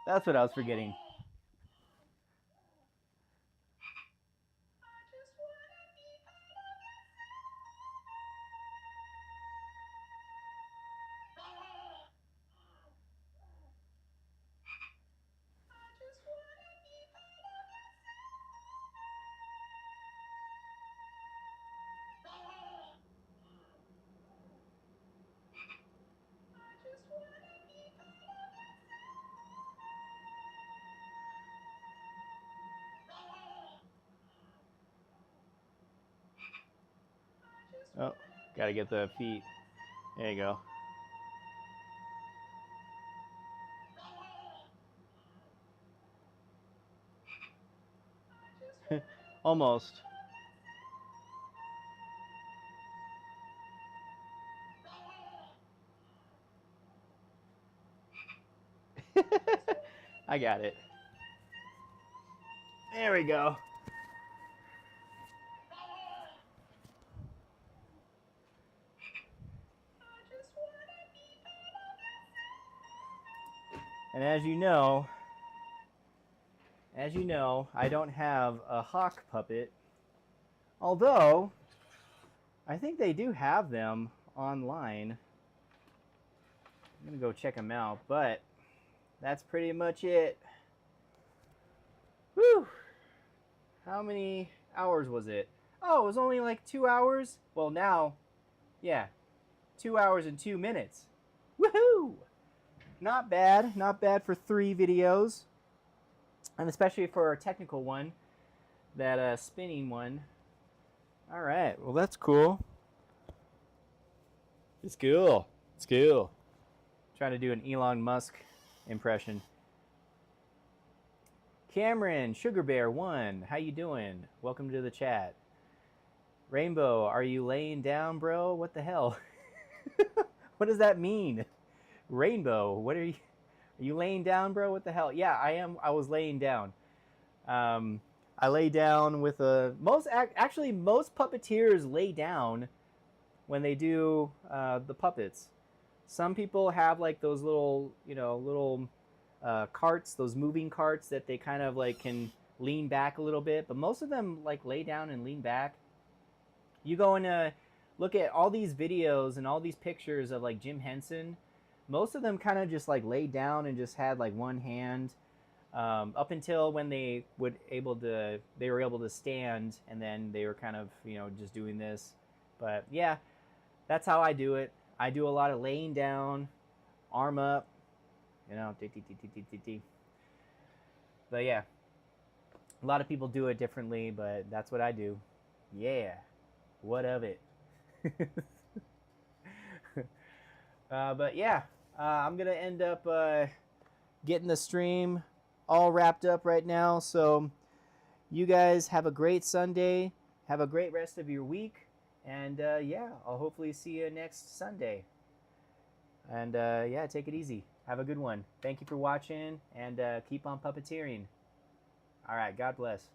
That's what I was forgetting. Oh, gotta get the feet. There you go. Almost. I got it. There we go. And as you know, I don't have a hawk puppet. Although, I think they do have them online. I'm gonna go check them out, but that's pretty much it. Whew! How many hours was it? Oh, it was only like 2 hours? Well, now, yeah, 2 hours and 2 minutes. Woohoo! Not bad for 3 videos. And especially for a technical one, that spinning one. All right, well that's cool. It's cool. It's cool. Trying to do an Elon Musk impression. Cameron, Sugar Bear 1, how you doing? Welcome to the chat. Rainbow, are you laying down, bro? What the hell? What does that mean? Rainbow, what are you laying down, bro? What the hell? Yeah, I am. I was laying down. I lay down with a actually most puppeteers lay down when they do the puppets. Some people have like those little, little carts, those moving carts that they kind of like can lean back a little bit, but most of them like lay down and lean back. You go and look at all these videos and all these pictures of like Jim Henson. Most of them kind of just like laid down and just had like one hand up until when they were able to stand, and then they were kind of just doing this. But yeah, that's how I do it. I do a lot of laying down, arm up, But yeah, a lot of people do it differently, but that's what I do. Yeah, what of it? But yeah, I'm gonna end up getting the stream all wrapped up right now. So you guys have a great Sunday. Have a great rest of your week. And yeah, I'll hopefully see you next Sunday. And yeah, take it easy. Have a good one. Thank you for watching, and keep on puppeteering. All right, God bless.